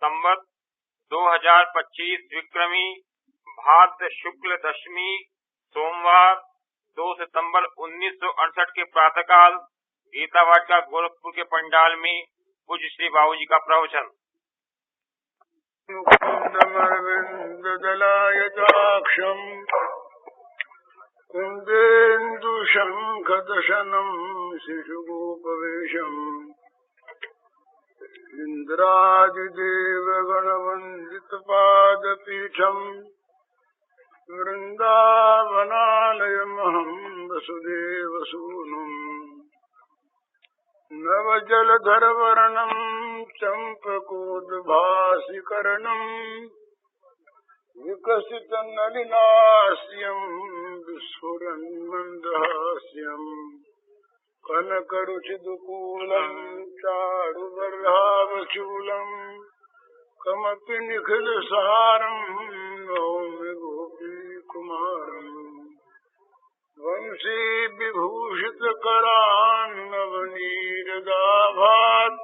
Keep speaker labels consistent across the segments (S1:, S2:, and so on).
S1: संवत 2025 विक्रमी भाद्र शुक्ल दशमी सोमवार 2 सितंबर 1968 के प्रातःकाल गीता वाटिका गोरखपुर के पंडाल में पूज्य श्री बाबूजी का प्रवचन।
S2: मुकुन्दमरविन्ददलायताक्षम् कुन्देन्दुशङ्खदशनम् शिशुगोपवेशम् इन्द्रादिदेवगणवन्दितपादपीठम् वृन्दावनालयमहं वसुदेवसूनुम् नवजलधरवर्णं चम्पकोद्भासिकर्णं विकसितनलिनास्यं विस्फुरन्मन्दहास्यं कनकरुचिदुकूलं चारुबर्हावचूलं कमपि निखिलसारं नौमि गोपीकुमारम् वंशी विभूषितकरान्नवनीरदाभात्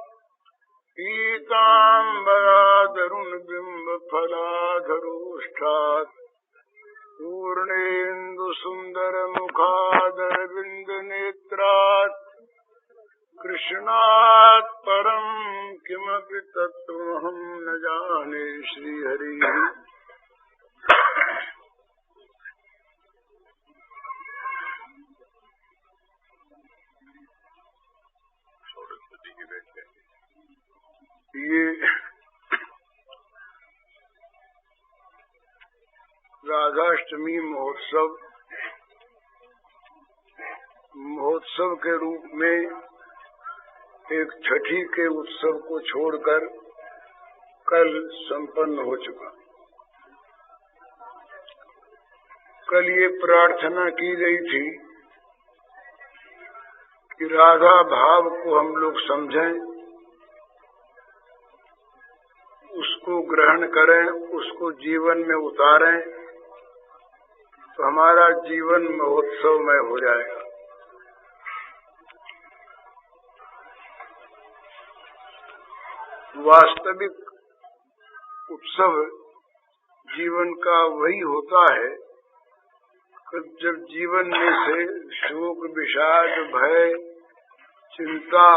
S2: पीताम्बरादरुणबिम्बफलाधरोष्ठात् पूर्णेन्दुसुन्दरमुखादरविन्दनेत्रात् कृष्णात् परं किमपि तत्त्वमहं न जाने। श्रीहरिः ये राधाष्टमी महोत्सव के रूप में एक छठी के उत्सव को छोड़कर कल संपन्न हो चुका। कल ये प्रार्थना की गई थी कि राधा भाव को हम लोग समझें, उसको ग्रहण करें, उसको जीवन में उतारें तो हमारा जीवन महोत्सवमय हो जाएगा। वास्तविक उत्सव जीवन का वही होता है कि जब जीवन में से शोक, विषाद, भय, चिंता,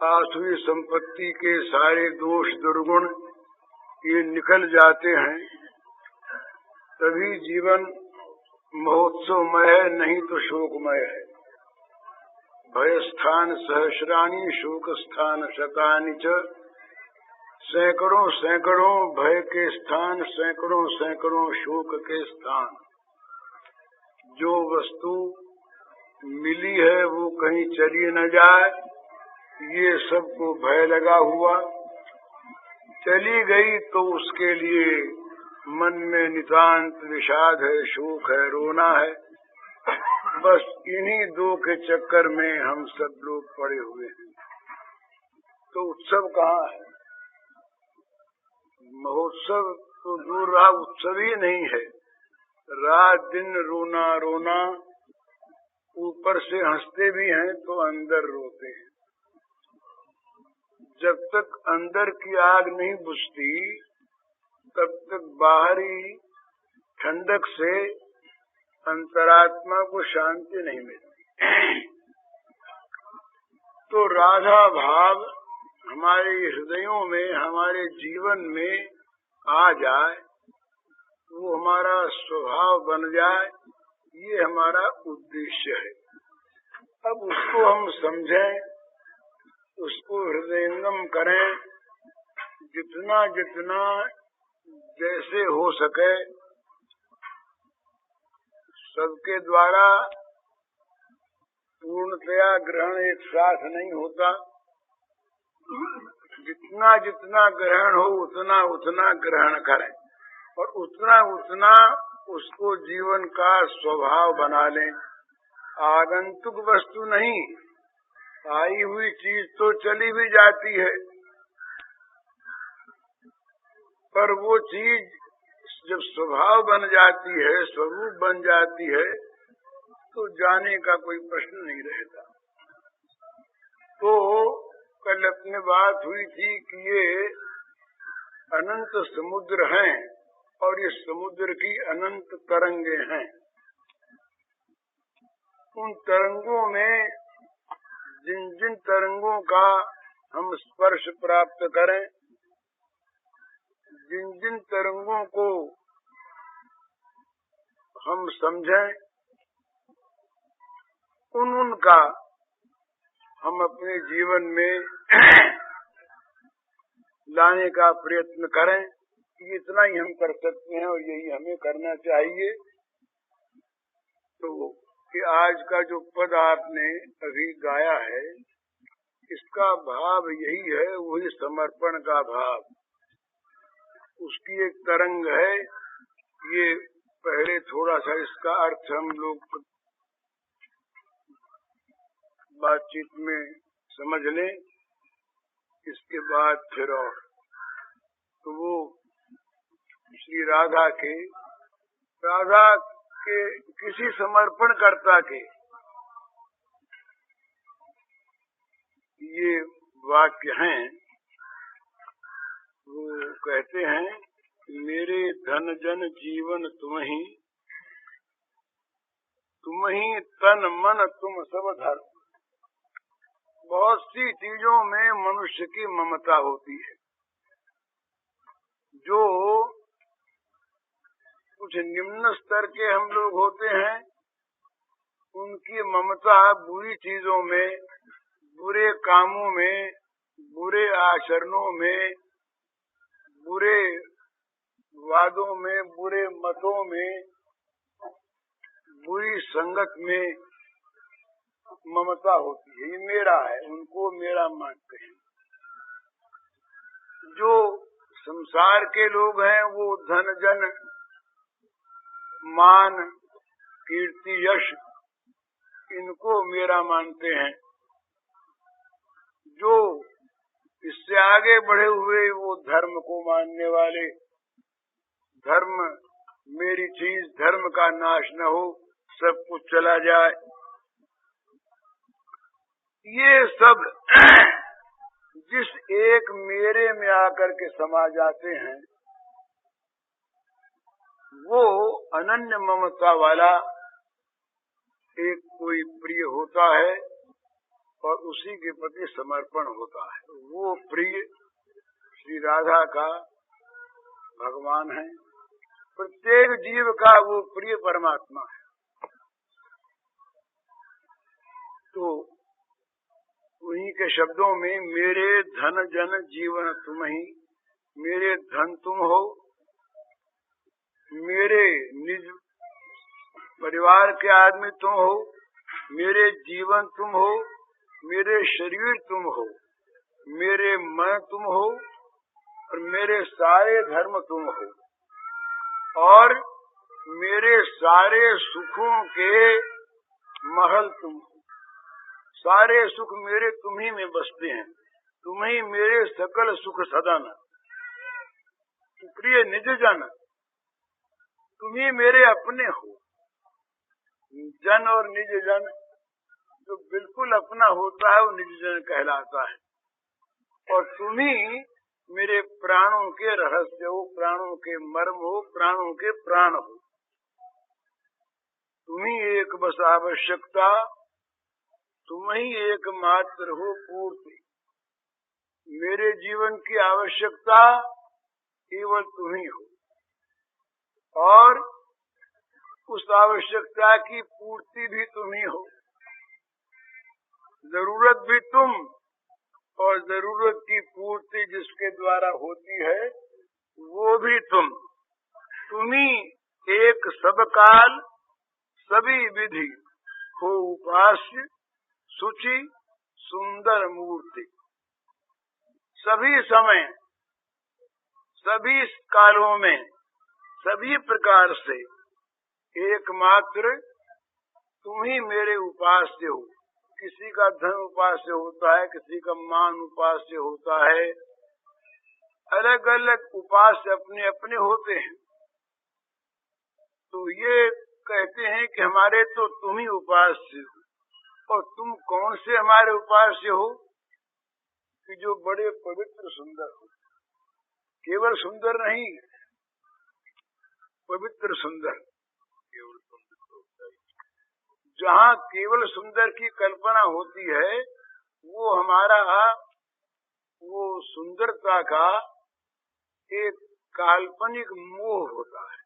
S2: आसुरी संपत्ति के सारे दोष दुर्गुण ये निकल जाते हैं, तभी जीवन महोत्सवमय है, नहीं तो शोकमय है। भय स्थान सहस्राणि शोक स्थान शतानि च, सैकड़ों सैकड़ों भय के स्थान, सैकड़ों सैकड़ों शोक के स्थान। जो वस्तु मिली है वो कहीं चली न जाए, ये सबको भय लगा हुआ। चली गई तो उसके लिए मन में नितांत विषाद है, शोक है, रोना है। बस इन्हीं दो के चक्कर में हम सब लोग पड़े हुए हैं। तो उत्सव कहाँ है? महोत्सव तो दूर रहा, उत्सव ही नहीं है। रात दिन रोना रोना, ऊपर से हंसते भी हैं तो अंदर रोते हैं। जब तक अंदर की आग नहीं बुझती तब तक बाहरी ठंडक से अंतरात्मा को शांति नहीं मिलती। तो राधा भाव हमारे हृदयों में, हमारे जीवन में आ जाए, वो हमारा स्वभाव बन जाए, ये हमारा उद्देश्य है। अब उसको हम समझें, उसको हृदयंगम करें, जितना जितना जैसे हो सके। सबके द्वारा पूर्णतया ग्रहण एक साथ नहीं होता। जितना जितना ग्रहण हो उतना उतना ग्रहण करें और उतना उतना उसको जीवन का स्वभाव बना लें। आगंतुक वस्तु नहीं, आई हुई चीज तो चली भी जाती है, पर वो चीज जब स्वभाव बन जाती है, स्वरूप बन जाती है, तो जाने का कोई प्रश्न नहीं रहता। तो कल अपने में बात हुई थी कि ये अनंत समुद्र हैं और ये समुद्र की अनंत तरंगे हैं। उन तरंगों में जिन जिन तरंगों का हम स्पर्श प्राप्त करें, जिन जिन तरंगों को हम समझें, उनका हम अपने जीवन में लाने का प्रयत्न करें। इतना ही हम कर सकते हैं और यही हमें करना चाहिए। तो कि आज का जो पद आपने अभी गाया है, इसका भाव यही है, वही समर्पण का भाव। उसकी एक तरंग है। ये पहले थोड़ा सा इसका अर्थ हम लोग बातचीत में समझ लें, इसके बाद फिर और तो वो श्री राधा के किसी समर्पणकर्ता के ये वाक्य हैं। वो कहते हैं, मेरे धन जन जीवन तुम ही तन मन तुम सब धर्म। बहुत सी चीजों में मनुष्य की ममता होती है। जो कुछ निम्न स्तर के हम लोग होते हैं, उनकी ममता बुरी चीजों में, बुरे कामों में, बुरे आचरणों में, बुरे वादों में, बुरे मतों में, बुरी संगत में ममता होती है। ये मेरा है, उनको मेरा मानते हैं। जो संसार के लोग हैं वो धन जन मान कीर्ति यश इनको मेरा मानते हैं। जो इससे आगे बढ़े हुए वो धर्म को मानने वाले, धर्म मेरी चीज, धर्म का नाश न हो, सब कुछ चला जाए, ये सब जिस एक मेरे में आकर के समा जाते हैं, वो अनन्य ममता वाला एक कोई प्रिय होता है और उसी के प्रति समर्पण होता है। वो प्रिय श्री राधा का भगवान है। प्रत्येक जीव का वो प्रिय परमात्मा है। तो उन्हीं के शब्दों में, मेरे धन जन जीवन तुम ही, मेरे धन तुम हो, मेरे निज परिवार के आदमी तुम हो, मेरे जीवन तुम हो, मेरे शरीर तुम हो, मेरे मन तुम हो और मेरे सारे धर्म तुम हो और मेरे सारे सुखों के महल तुम हो। सारे सुख मेरे तुम ही में बसते हैं। तुम ही मेरे सकल सुख सदन। प्रिय निज जन, तुम ही मेरे अपने हो। जन और निज जन, जो बिल्कुल अपना होता है वो निज जन कहलाता है। और तुम ही मेरे प्राणों के रहस्य हो, प्राणों के मर्म हो, प्राणों के प्राण हो। तुम ही एक बस आवश्यकता, तुम ही एकमात्र हो पूर्ति। मेरे जीवन की आवश्यकता केवल तुम ही हो और उस आवश्यकता की पूर्ति भी तुम ही हो। जरूरत भी तुम और जरूरत की पूर्ति जिसके द्वारा होती है वो भी तुम। तुम ही एक सब काल सभी विधि हो उपास्य सुचि सुंदर मूर्ति। सभी समय, सभी कालों में, सभी प्रकार से एकमात्र तुम ही मेरे उपास्य हो। किसी का धन उपास्य होता है, किसी का मान उपास्य होता है, अलग अलग उपास्य अपने अपने होते हैं। तो ये कहते हैं कि हमारे तो तुम ही उपास्य हो। और तुम कौन से हमारे उपास्य हो? कि जो बड़े पवित्र सुंदर हो, केवल सुंदर नहीं, पवित्र सुंदर। जहाँ केवल सुंदर की कल्पना होती है वो हमारा वो सुंदरता का एक काल्पनिक मोह होता है।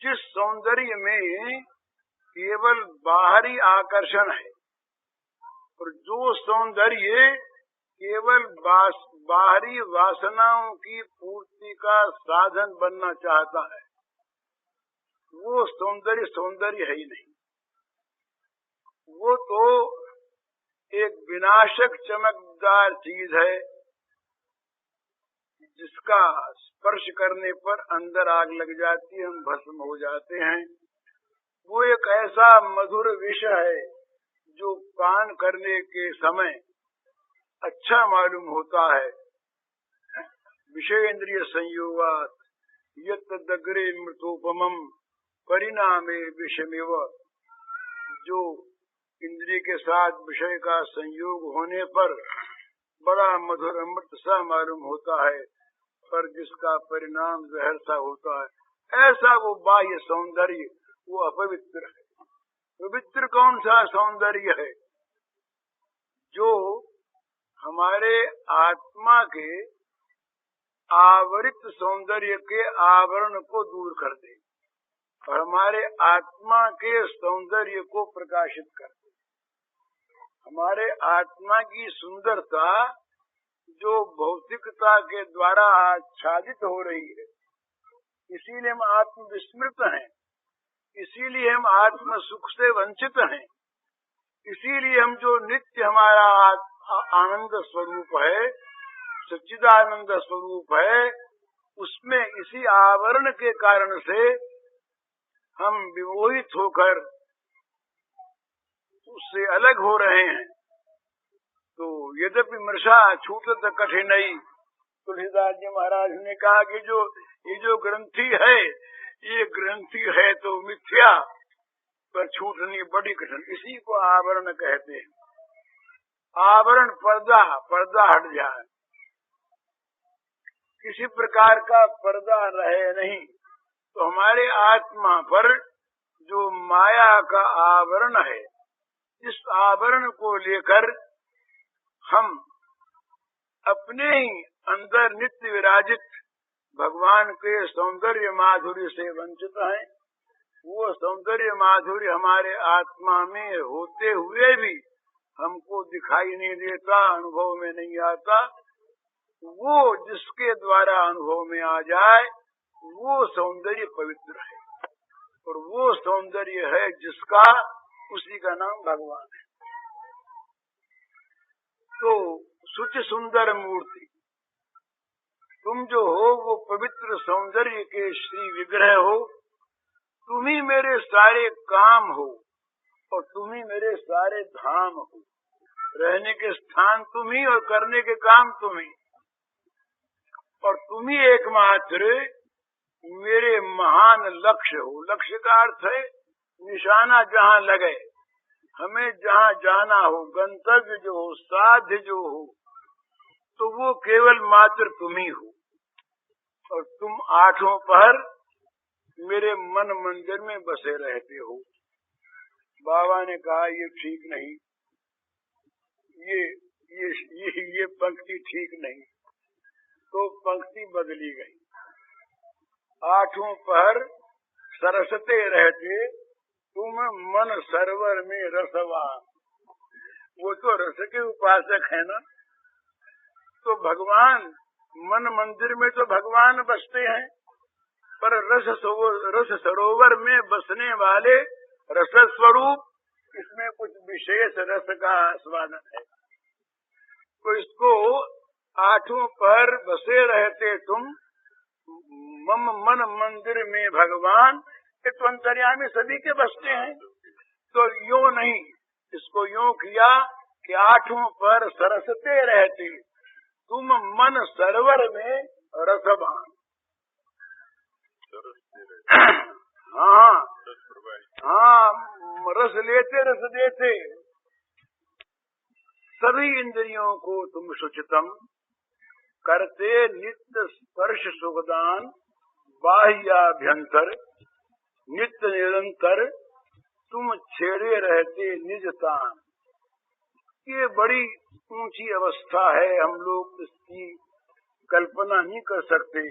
S2: जिस सौंदर्य में केवल बाहरी आकर्षण है और जो सौंदर्य केवल बाहरी वासनाओं की पूर्ति का साधन बनना चाहता है, वो सौंदर्य है ही नहीं। वो तो एक विनाशक चमकदार चीज है जिसका स्पर्श करने पर अंदर आग लग जाती है, हम भस्म हो जाते हैं। वो एक ऐसा मधुर विषय है जो पान करने के समय अच्छा मालूम होता है। विषयेंद्रिय संयोगात् यत्तदग्रे मृतोपमम् परिणामे विषमेव। जो इंद्रिय के साथ विषय का संयोग होने पर बड़ा मधुर अमृत सा मालूम होता है, पर जिसका परिणाम जहर सा होता है, ऐसा वो बाह्य सौंदर्य वो अपवित्र है। पवित्र कौन सा सौंदर्य है? जो हमारे आत्मा के आवरित सौंदर्य के आवरण को दूर कर दे और हमारे आत्मा के सौंदर्य को प्रकाशित कर दे। हमारे आत्मा की सुंदरता जो भौतिकता के द्वारा आच्छादित हो रही है, इसीलिए हम आत्मविस्मृत हैं, इसीलिए हम आत्म सुख से वंचित हैं, इसीलिए हम जो नित्य हमारा आनंद स्वरूप है, सच्चिदानंद स्वरूप है, उसमें इसी आवरण के कारण से हम विमोहित होकर उससे अलग हो रहे हैं। तो यद्यपि मृषा छूटत कठिनाई, तुलसीदास जी महाराज ने कहा कि ये जो ग्रंथि है, ये ग्रंथि है तो मिथ्या, पर छूटनी बड़ी कठिन। इसी को आवरण कहते हैं। आवरण पर्दा हट जाए, किसी प्रकार का पर्दा रहे नहीं, तो हमारे आत्मा पर जो माया का आवरण है, इस आवरण को लेकर हम अपने ही अंदर नित्य विराजित भगवान के सौंदर्य माधुर्य से वंचित हैं। वो सौंदर्य माधुर्य हमारे आत्मा में होते हुए भी हमको दिखाई नहीं देता, अनुभव में नहीं आता। वो जिसके द्वारा अनुभव में आ जाए वो सौंदर्य पवित्र है, और वो सौंदर्य है जिसका, उसी का नाम भगवान है। तो सुच सुंदर मूर्ति, तुम जो हो वो पवित्र सौंदर्य के श्री विग्रह हो। तुम ही मेरे सारे काम हो और तुम ही मेरे सारे धाम हो। रहने के स्थान तुम ही और करने के काम तुम ही, और तुम ही एकमात्र मेरे महान लक्ष्य हो। लक्ष्य का अर्थ है निशाना जहाँ लगे, हमें जहाँ जाना हो, गंतव्य जो हो, साध्य जो हो, तो वो केवल मात्र तुम ही हो। और तुम आठों पहर मेरे मन मंदिर में बसे रहते हो। बाबा ने कहा ये ठीक नहीं, ये पंक्ति ठीक नहीं, तो पंक्ति बदली गई। आठों पहर सरसते रहते तुम मन सरोवर में रसवान। वो तो रस के उपासक है ना, तो भगवान मन मंदिर में तो भगवान बसते हैं, पर रस सरोवर में बसने वाले रस स्वरूप, इसमें कुछ विशेष रस का आस्वादन है। तो इसको आठों पर बसे रहते तुम मम मन मंदिर में भगवान, ये तो अंतर्यामी सभी के बसते हैं। तो यूं नहीं, इसको यूं किया कि आठों पर सरसते रहते तुम मन सरोवर में रसवान। हाँ, रस लेते रस देते। सभी इंद्रियों को तुम शुचितम करते नित्य स्पर्श सुखदान बाह्याभ्यंतर नित्य निरंतर तुम छेड़े रहते निज तान। ये बड़ी ऊंची अवस्था है, हम लोग इसकी कल्पना नहीं कर सकते,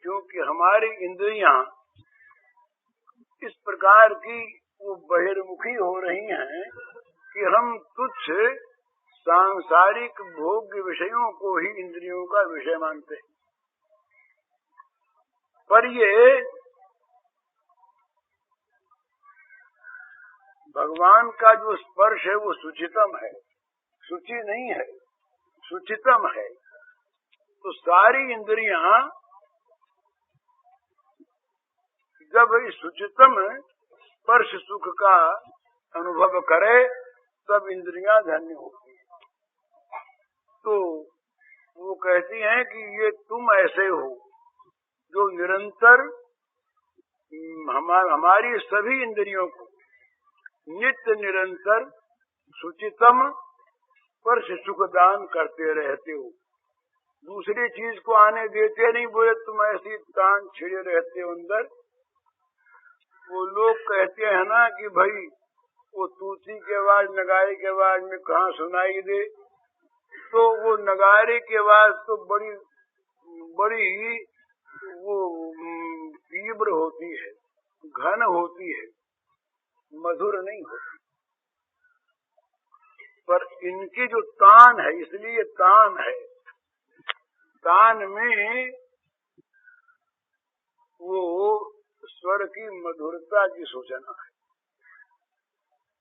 S2: क्योंकि हमारी इंद्रियां इस प्रकार की वो बहिर्मुखी हो रही हैं कि हम तुच्छ सांसारिक भोग्य विषयों को ही इंद्रियों का विषय मानते हैं। पर ये भगवान का जो स्पर्श है वो सुचितम है, शुचि नहीं है, सुचितम है। तो सारी इंद्रियां जब इस सुचितम स्पर्श सुख का अनुभव करे तब इंद्रियां धन्य होती है। तो वो कहती हैं कि ये तुम ऐसे हो जो निरंतर हमारी सभी इंद्रियों को नित्य निरंतर सुचितम स्पर्श सुख दान करते रहते हो, दूसरी चीज को आने देते नहीं। बोले तुम ऐसी तान छिड़े रहते हो अंदर। वो लोग कहते हैं ना कि भाई वो तुलसी की आवाज नगारे की आवाज में कहाँ सुनाई दे, तो वो नगारे की आवाज तो बड़ी बड़ी वो तीव्र होती है, घन होती है, मधुर नहीं होती। पर इनकी जो तान है, इसलिए तान है, तान में वो स्वर की मधुरता की सूचना है।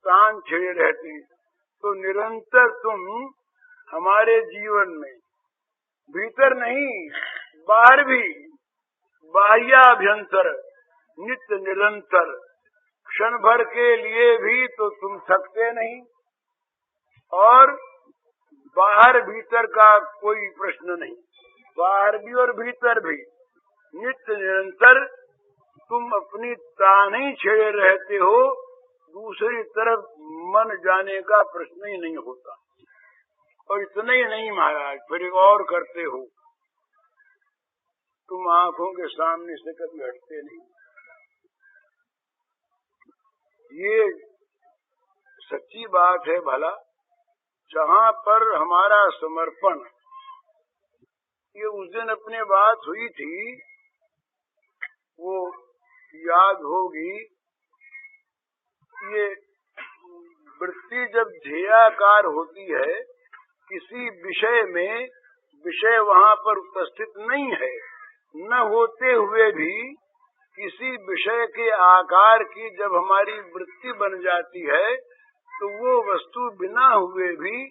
S2: तान छिड़े रहती है। तो निरंतर तुम हमारे जीवन में भीतर नहीं बाहर भी बाह्याभ्यंतर नित्य निरंतर क्षण भर के लिए भी तो तुम थकते नहीं, और बाहर भीतर का कोई प्रश्न नहीं, बाहर भी और भीतर भी नित्य निरंतर तुम अपनी तान ही छेड़े रहते हो, दूसरी तरफ मन जाने का प्रश्न ही नहीं होता। और इतना ही नहीं महाराज, फिर एक और करते हो, तुम आंखों के सामने से कभी हटते नहीं। ये सच्ची बात है भला, जहाँ पर हमारा समर्पण, ये उस दिन अपने बात हुई थी, वो याद होगी। ये वृत्ति जब ध्येयाकार होती है किसी विषय में, विषय वहाँ पर उपस्थित नहीं है, न होते हुए भी किसी विषय के आकार की जब हमारी वृत्ति बन जाती है, तो वो वस्तु बिना हुए भी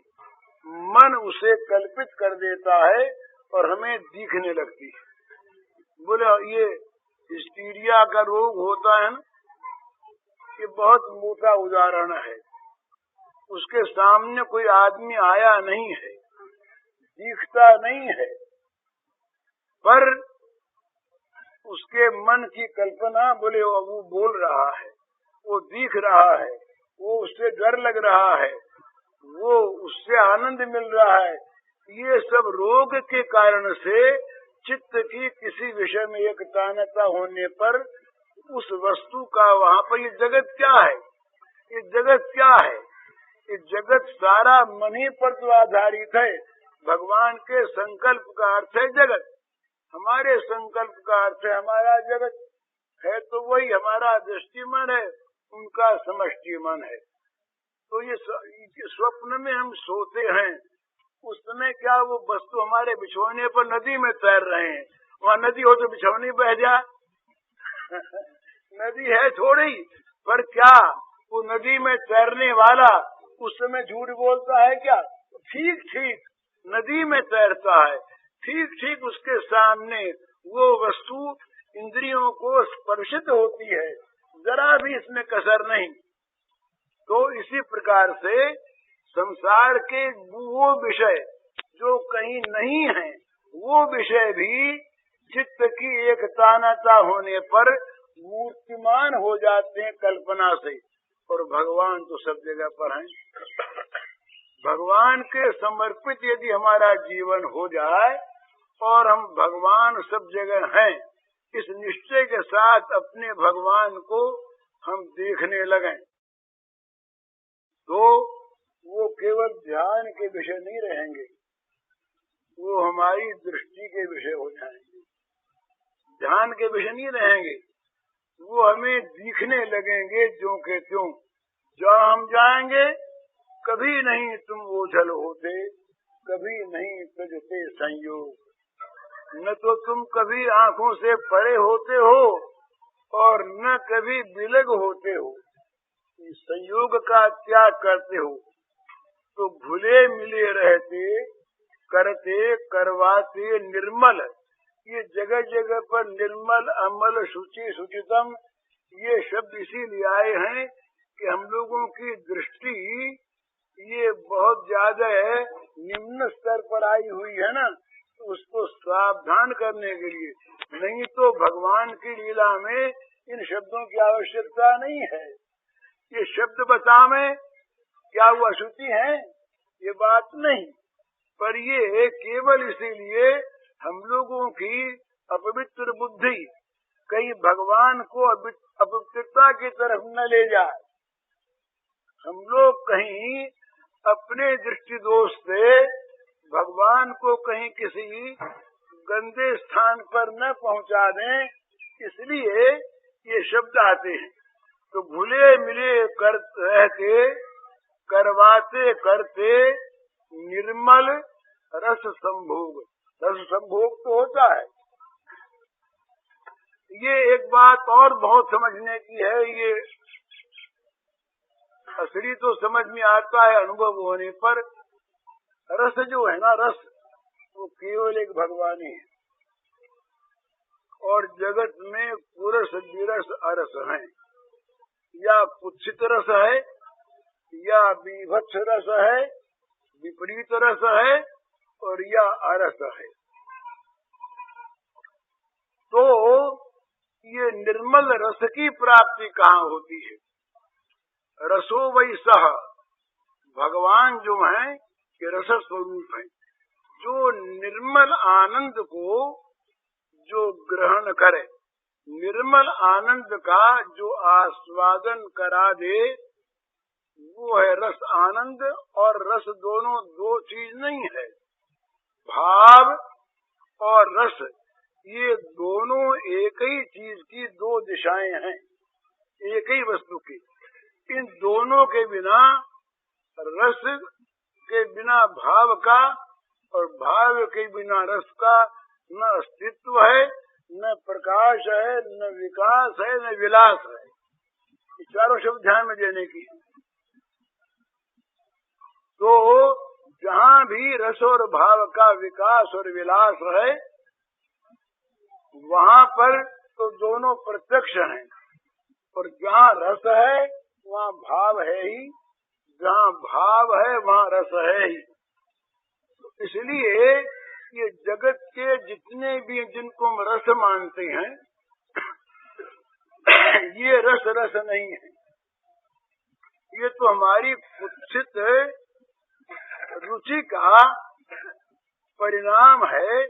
S2: मन उसे कल्पित कर देता है और हमें दिखने लगती है। बोले ये हिस्टीरिया का रोग होता है ना, ये बहुत मोटा उदाहरण है। उसके सामने कोई आदमी आया नहीं है, दिखता नहीं है, पर उसके मन की कल्पना, बोले वो बोल रहा है, वो दिख रहा है, वो उससे डर लग रहा है, वो उससे आनंद मिल रहा है। ये सब रोग के कारण से चित्त की किसी विषय में एक तानता होने पर उस वस्तु का वहाँ पर, ये जगत क्या है, ये जगत क्या है, ये जगत सारा मन ही पर तो आधारित है। भगवान के संकल्प का अर्थ है जगत, हमारे संकल्प का अर्थ है हमारा जगत है। तो वही हमारा दृष्टि मन है, उनका समष्टि मन है। तो ये स्वप्न में हम सोते हैं, उस समय क्या वो वस्तु हमारे बिछौने पर नदी में तैर रहे हैं, वहाँ नदी हो तो बिछौनी बह जा नदी है थोड़ी, पर क्या वो नदी में तैरने वाला उस समय झूठ बोलता है क्या? ठीक ठीक नदी में तैरता है, ठीक ठीक उसके सामने वो वस्तु इंद्रियों को स्पर्शित होती है, जरा भी इसमें कसर नहीं। तो इसी प्रकार से संसार के वो विषय जो कहीं नहीं है, वो विषय भी चित्त की एक तानता होने पर मूर्तिमान हो जाते हैं कल्पना से। और भगवान तो सब जगह पर हैं। भगवान के समर्पित यदि हमारा जीवन हो जाए और हम भगवान सब जगह हैं, इस निश्चय के साथ अपने भगवान को हम देखने लगें, तो वो केवल ध्यान के विषय नहीं रहेंगे, वो हमारी दृष्टि के विषय हो जाएंगे। ध्यान के विषय नहीं रहेंगे, वो हमें दिखने लगेंगे ज्यों के त्यों। जहाँ हम जाएंगे कभी नहीं तुम ओझल होते, कभी नहीं तुझसे संयोग, न तो तुम कभी आंखों से परे होते हो और न कभी विलग होते हो, संयोग का त्याग करते हो। तो भूले मिले रहते, करते करवाते निर्मल, ये जगह जगह पर निर्मल, अमल, शुचि, शुचितम, ये शब्द इसीलिए आए हैं कि हम लोगों की दृष्टि ये बहुत ज्यादा निम्न स्तर पर आई हुई है ना, तो उसको सावधान करने के लिए, नहीं तो भगवान की लीला में इन शब्दों की आवश्यकता नहीं है। ये शब्द बतावे क्या वो अशुचि है, ये बात नहीं, पर ये केवल इसीलिए हम लोगों की अपवित्र बुद्धि कहीं भगवान को अपवित्रता की तरफ न ले जाए। हम लोग कहीं अपने दृष्टि दोष से भगवान को कहीं किसी गंदे स्थान पर न पहुंचा दें, इसलिए ये शब्द आते हैं। तो भूले मिले रहते, करवाते करते निर्मल रस संभोग। रस संभोग तो होता है। ये एक बात और बहुत समझने की है, ये असली तो समझ में आता है अनुभव होने पर। रस जो है ना, रस वो केवल एक भगवान ही है, और जगत में पुरस विरस अरस है, या कुत्सित रस है, या विभत्स रस है, विपरीत रस है, और या अरस है। तो ये निर्मल रस की प्राप्ति कहाँ होती है? रसो वही सह, भगवान जो है कि रस स्वरूप है। जो निर्मल आनंद को जो ग्रहण करे, निर्मल आनंद का जो आस्वादन करा दे, वो है रस आनंद। और रस दोनों दो चीज नहीं है, भाव और रस ये दोनों एक ही चीज की दो दिशाएं हैं, एक ही वस्तु की। इन दोनों के बिना, रस के बिना भाव का और भाव के बिना रस का न अस्तित्व है, न प्रकाश है, न विकास है, न विलास है। ये चारों शब्द ध्यान में देने की। तो जहाँ भी रस और भाव का विकास और विलास है, वहाँ पर तो दोनों प्रत्यक्ष हैं, और जहाँ रस है वहाँ भाव है ही, जहाँ भाव है वहाँ रस है ही। तो इसलिए ये जगत के जितने भी जिनको हम रस मानते हैं, ये रस रस नहीं है, ये तो हमारी कुत्सित रुचि का परिणाम है,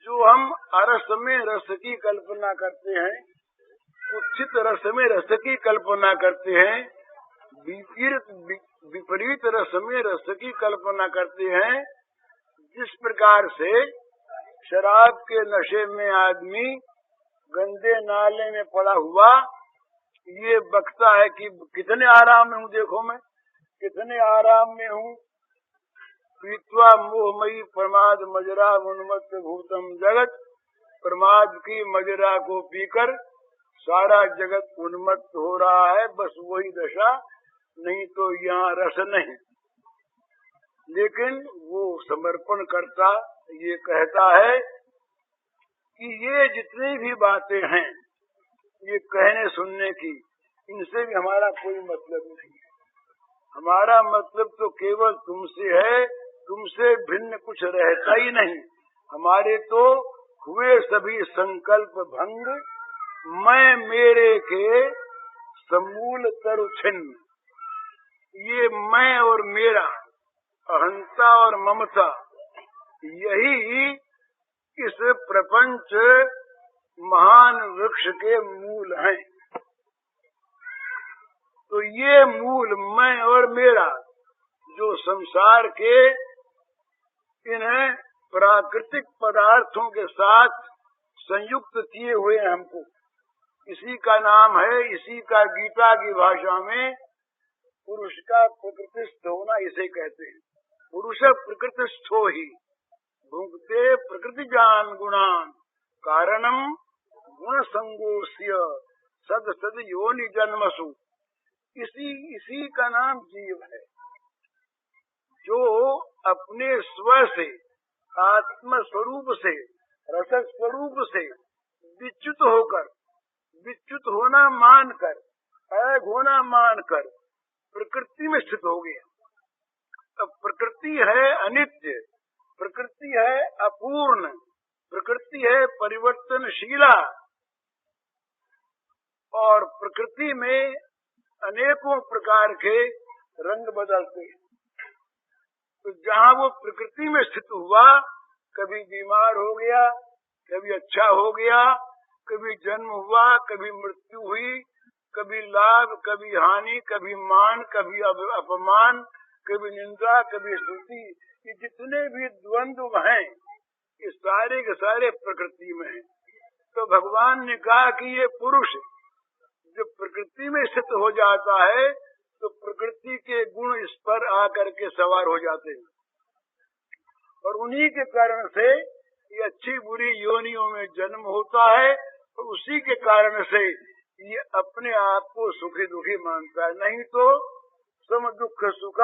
S2: जो हम अरस में रस की कल्पना करते हैं, कुत्सित रस में रस की कल्पना करते हैं, विपरीत रस में रस की कल्पना करते हैं। जिस प्रकार से शराब के नशे में आदमी गंदे नाले में पड़ा हुआ ये बकता है कि कितने आराम में हूँ, देखो मैं कितने आराम में हूँ। पीत्वा मोहमयी प्रमाद मजरा उन्मत्त भूतम जगत, प्रमाद की मजरा को पीकर सारा जगत उन्मत्त हो रहा है, बस वही दशा, नहीं तो यहाँ रस नहीं। लेकिन वो समर्पण करता ये कहता है कि ये जितनी भी बातें हैं ये कहने सुनने की, इनसे भी हमारा कोई मतलब नहीं है। हमारा मतलब तो केवल तुमसे है, तुमसे भिन्न कुछ रहता ही नहीं। हमारे तो हुए सभी संकल्प भंग, मैं मेरे के समूल तरु छिन्न। ये मैं और मेरा अहंता और ममता, यही इस प्रपंच महान वृक्ष के मूल हैं। तो ये मूल मैं और मेरा जो संसार के इन्हें प्राकृतिक पदार्थों के साथ संयुक्त किए हुए हमको, इसी का नाम है, इसी का गीता की भाषा में पुरुष का प्रकृतिस्थ होना इसे कहते हैं। पुरुष प्रकृतिस्थो ही भुंक्ते प्रकृति जान गुणान कारणम गुण संगोष्य सद सद योनि जन्मसु। इसी का नाम जीव है, जो अपने स्व से, आत्म स्वरूप से, रस स्वरूप से विच्युत होकर, विच्युत होना मानकर, अलग होना मानकर प्रकृति में स्थित हो गया। अब प्रकृति है अनित्य, प्रकृति है अपूर्ण, प्रकृति है परिवर्तनशीला, और प्रकृति में अनेकों प्रकार के रंग बदलते हैं। तो जहाँ वो प्रकृति में स्थित हुआ, कभी बीमार हो गया, कभी अच्छा हो गया, कभी जन्म हुआ, कभी मृत्यु हुई, कभी लाभ, कभी हानि, कभी मान, कभी अपमान, कभी निंदा, कभी स्तुति। ये जितने भी द्वंद्व हैं, ये सारे के सारे प्रकृति में हैं। तो भगवान ने कहा कि ये पुरुष जो प्रकृति में स्थित हो जाता है, तो प्रकृति के गुण इस पर आकर के सवार हो जाते हैं, और उन्हीं के कारण से ये अच्छी बुरी योनियों में जन्म होता है, और उसी के कारण से ये अपने आप को सुखी दुखी मानता है। नहीं तो सम दुख सुख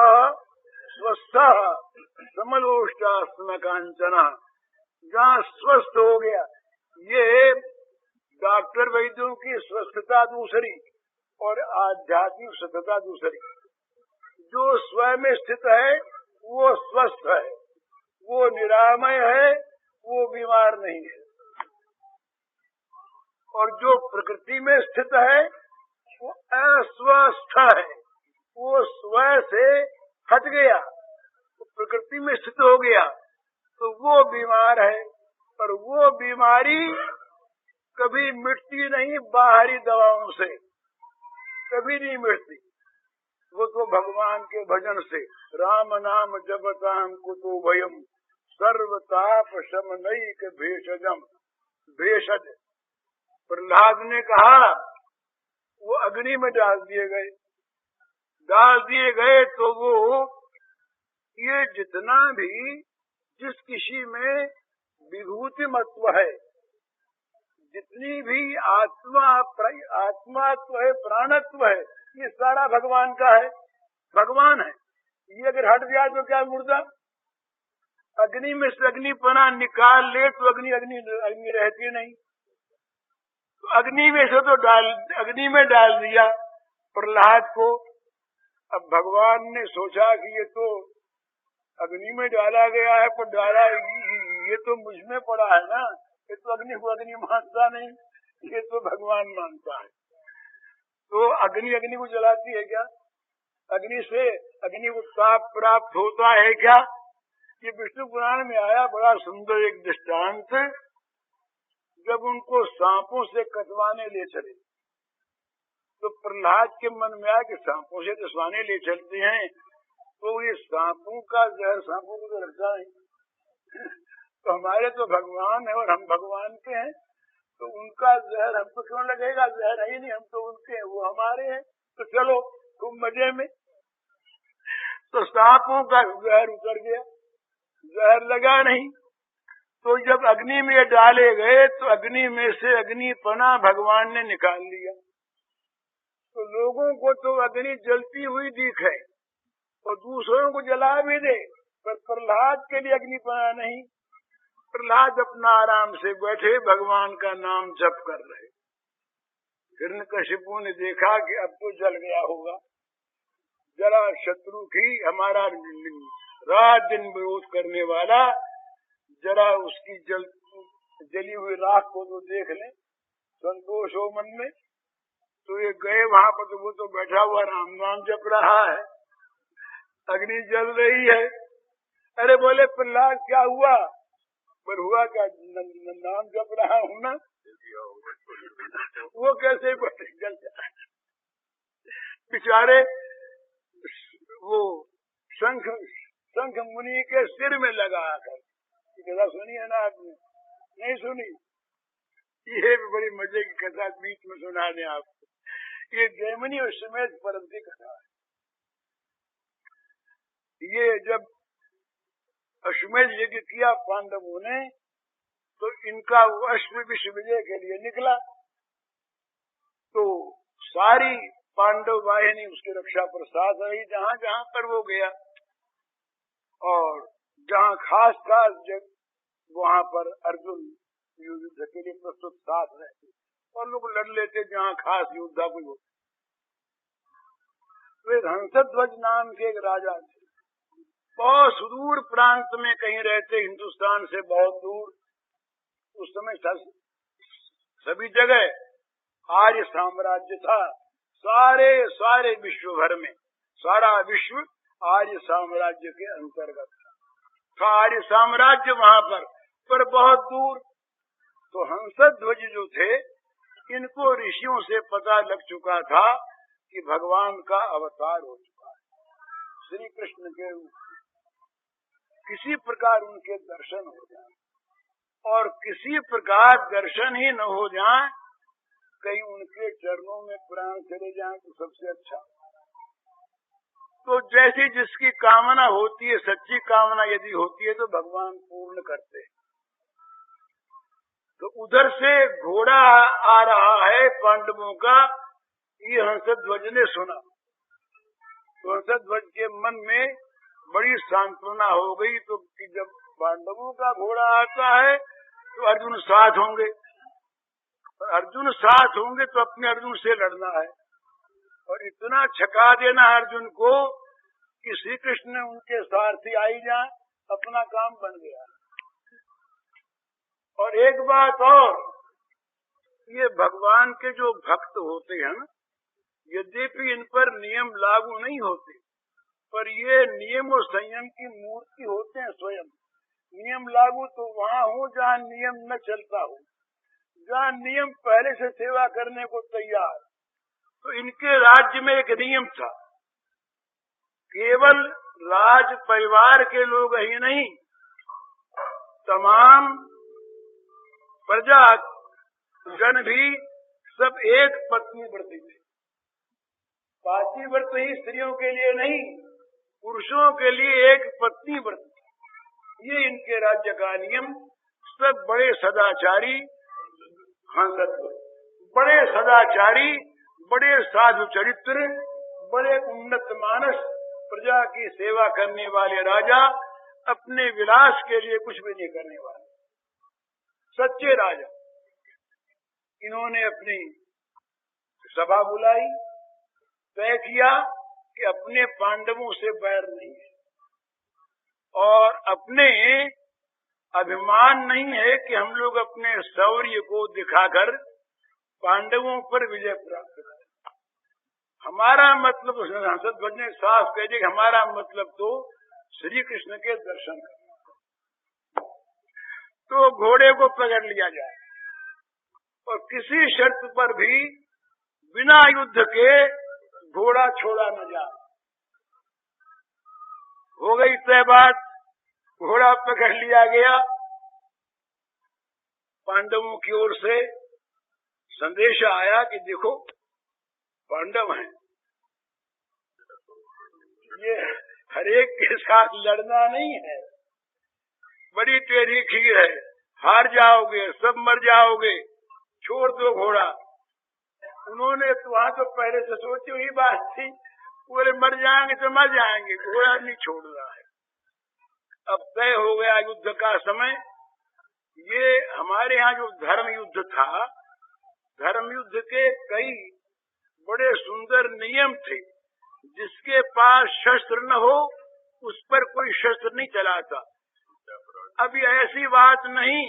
S2: स्वस्थ समलोष्टास्म कांचना, जहाँ स्वस्थ हो गया, ये डॉक्टर वैद्यों की स्वस्थता दूसरी और आध्यात्मिक स्वस्थता दूसरी। जो स्वयं में स्थित है वो स्वस्थ है, वो निरामय है, वो बीमार नहीं है। और जो प्रकृति में स्थित है वो अस्वस्थ है, वो स्वयं से हट गया, वो प्रकृति में स्थित हो गया, तो वो बीमार है। और वो बीमारी कभी मिटती नहीं बाहरी दवाओं से, कभी नहीं मिटती। वो तो भगवान के भजन से, राम नाम जपताम कुतो भयम सर्वताप शमनैक भेषजम। भेषज प्रहलाद ने कहा, वो अग्नि में डाल दिए गए तो वो ये जितना भी जिस किसी में विभूति मत्व है, जितनी भी आत्मात्व है, प्राणत्व है, ये सारा भगवान का है, भगवान है। ये अगर हट जाए तो क्या मुर्दा? अग्नि में से अग्निपना निकाल ले तो अग्नि रहती नहीं। तो अग्नि में से तो अग्नि में डाल दिया प्रहलाद को। अब भगवान ने सोचा कि ये तो अग्नि में डाला गया है, पर डाला ये तो मुझ में पड़ा है ना, ये तो अग्नि को अग्नि मानता नहीं, ये तो भगवान मानता है। तो अग्नि को जलाती है क्या? अग्नि को ताप प्राप्त होता है क्या? ये विष्णु पुराण में आया बड़ा सुंदर एक दृष्टांत। जब उनको सांपों से कटवाने ले चले, तो प्रहलाद के मन में आया कि सांपों से कटवाने ले चलते हैं तो ये सांपों का जहर सांपों को तो लगता नहीं। तो हमारे तो भगवान है और हम भगवान के हैं, तो उनका जहर हमको क्यों लगेगा? जहर है ही नहीं, हम तो उनके हैं, वो हमारे हैं, तो चलो खूब मजे में। तो सांपों का जहर उतर गया, जहर लगा नहीं। तो जब अग्नि में डाले गए तो अग्नि में से अग्निपना भगवान ने निकाल लिया। तो लोगों को तो अग्नि जलती हुई दिखे और दूसरों को जला भी दे, पर प्रहलाद के लिए अग्निपना नहीं। प्रहलाद अपना आराम से बैठे भगवान का नाम जप कर रहे। हिरण्यकशिपु ने देखा कि अब तो जल गया होगा। जरा शत्रु की हमारा रात दिन विरोध करने वाला, जरा उसकी जली हुई राख को तो देख ले, संतोष हो मन में। तो ये गए वहां पर, तो वो तो बैठा हुआ राम नाम जप रहा है, अग्नि जल रही है, अरे बोले प्रहलाद क्या हुआ? पर हुआ क्या, नाम जप रहा हूं ना। वो कैसे जल जाए बेचारे। वो शंख मुनि के सिर में लगा कर, कथा सुनी है ना आपने? नहीं सुनी? ये भी बड़ी मजे की कथा बीच में सुना दें आपको। ये जैमिनी और समेत परम की कथा है। ये जब अश्वमेध यज्ञ किया पांडवों ने, तो इनका अश्व विश्व विजय के लिए निकला, तो सारी पांडव वाहिनी उसकी रक्षा पर साथ रही जहां जहां पर वो गया, और जहां खास जगह वहां पर अर्जुन युद्ध के लिए प्रस्तुत साथ रहते और लोग लड़ लेते जहां खास युद्ध कोई हो। तो एक हंसध्वज नाम के एक राजा थे, बहुत सुदूर प्रांत में कहीं रहते, हिंदुस्तान से बहुत दूर। उस समय सभी जगह आर्य साम्राज्य था, सारे विश्व भर में सारा विश्व आर्य साम्राज्य के अंतर्गत था। आर्य साम्राज्य वहां पर बहुत दूर। तो हंसध्वज जो थे, इनको ऋषियों से पता लग चुका था कि भगवान का अवतार हो चुका है, श्री कृष्ण के रूप। किसी प्रकार उनके दर्शन हो जाए, और किसी प्रकार दर्शन ही न हो जाए, कहीं उनके चरणों में प्राण चले जाएं तो सबसे अच्छा। तो जैसी जिसकी कामना होती है, सच्ची कामना यदि होती है तो भगवान पूर्ण करते हैं। तो उधर से घोड़ा आ रहा है पांडवों का, ये हंसध्वज ने सुना। तो हंसध्वज के मन में बड़ी सांत्वना हो गई, तो कि जब पांडवों का घोड़ा आता है तो अर्जुन साथ होंगे, और अर्जुन साथ होंगे तो अपने अर्जुन से लड़ना है, और इतना छका देना अर्जुन को कि श्री कृष्ण उनके सारथी आई जाए, अपना काम बन गया। और एक बात और, ये भगवान के जो भक्त होते हैं ना, यद्यपि इन पर नियम लागू नहीं होते, पर ये नियम और संयम की मूर्ति होते हैं स्वयं। नियम लागू तो वहां हो जहाँ नियम न चलता हो, जहाँ नियम पहले से सेवा करने को तैयार। तो इनके राज्य में एक नियम था, केवल राज परिवार के लोग ही नहीं, तमाम प्रजा जन भी सब एक पत्नी व्रती थे। पाती व्रत ही स्त्रियों के लिए नहीं, पुरुषों के लिए एक पत्नी व्रत। ये इनके राज्य का नियम। सब बड़े सदाचारी, बड़े सदाचारी, बड़े साधु चरित्र, बड़े उन्नत मानस, प्रजा की सेवा करने वाले राजा, अपने विलास के लिए कुछ भी नहीं करने वाले सच्चे राजा। इन्होंने अपनी सभा बुलाई, तय किया कि अपने पांडवों से बैर नहीं है, और अपने अभिमान नहीं है कि हम लोग अपने शौर्य को दिखाकर पांडवों पर विजय प्राप्त करें। हमारा मतलब, हंसध्वज ने साफ कह दिया, हमारा मतलब तो श्री कृष्ण के दर्शन करना। तो घोड़े को पकड़ लिया जाए, और किसी शर्त पर भी बिना युद्ध के घोड़ा छोड़ा न जाए। हो गई तय बात, घोड़ा पकड़ लिया गया। पांडवों की ओर से संदेश आया कि देखो पांडव हैं, ये हरेक के साथ लड़ना नहीं है, बड़ी टेढ़ी खीर है, हार जाओगे, सब मर जाओगे, छोड़ दो घोड़ा। उन्होंने तो वहां तो पहले से सोची हुई बात थी, पूरे मर जाएंगे तो मर जाएंगे, घोड़ा नहीं छोड़ रहा है। अब तय हो गया युद्ध का समय। ये हमारे यहाँ जो धर्म युद्ध था, धर्म युद्ध के कई बड़े सुंदर नियम थे। जिसके पास शस्त्र न हो उस पर कोई शस्त्र नहीं चलाता। अभी ऐसी बात नहीं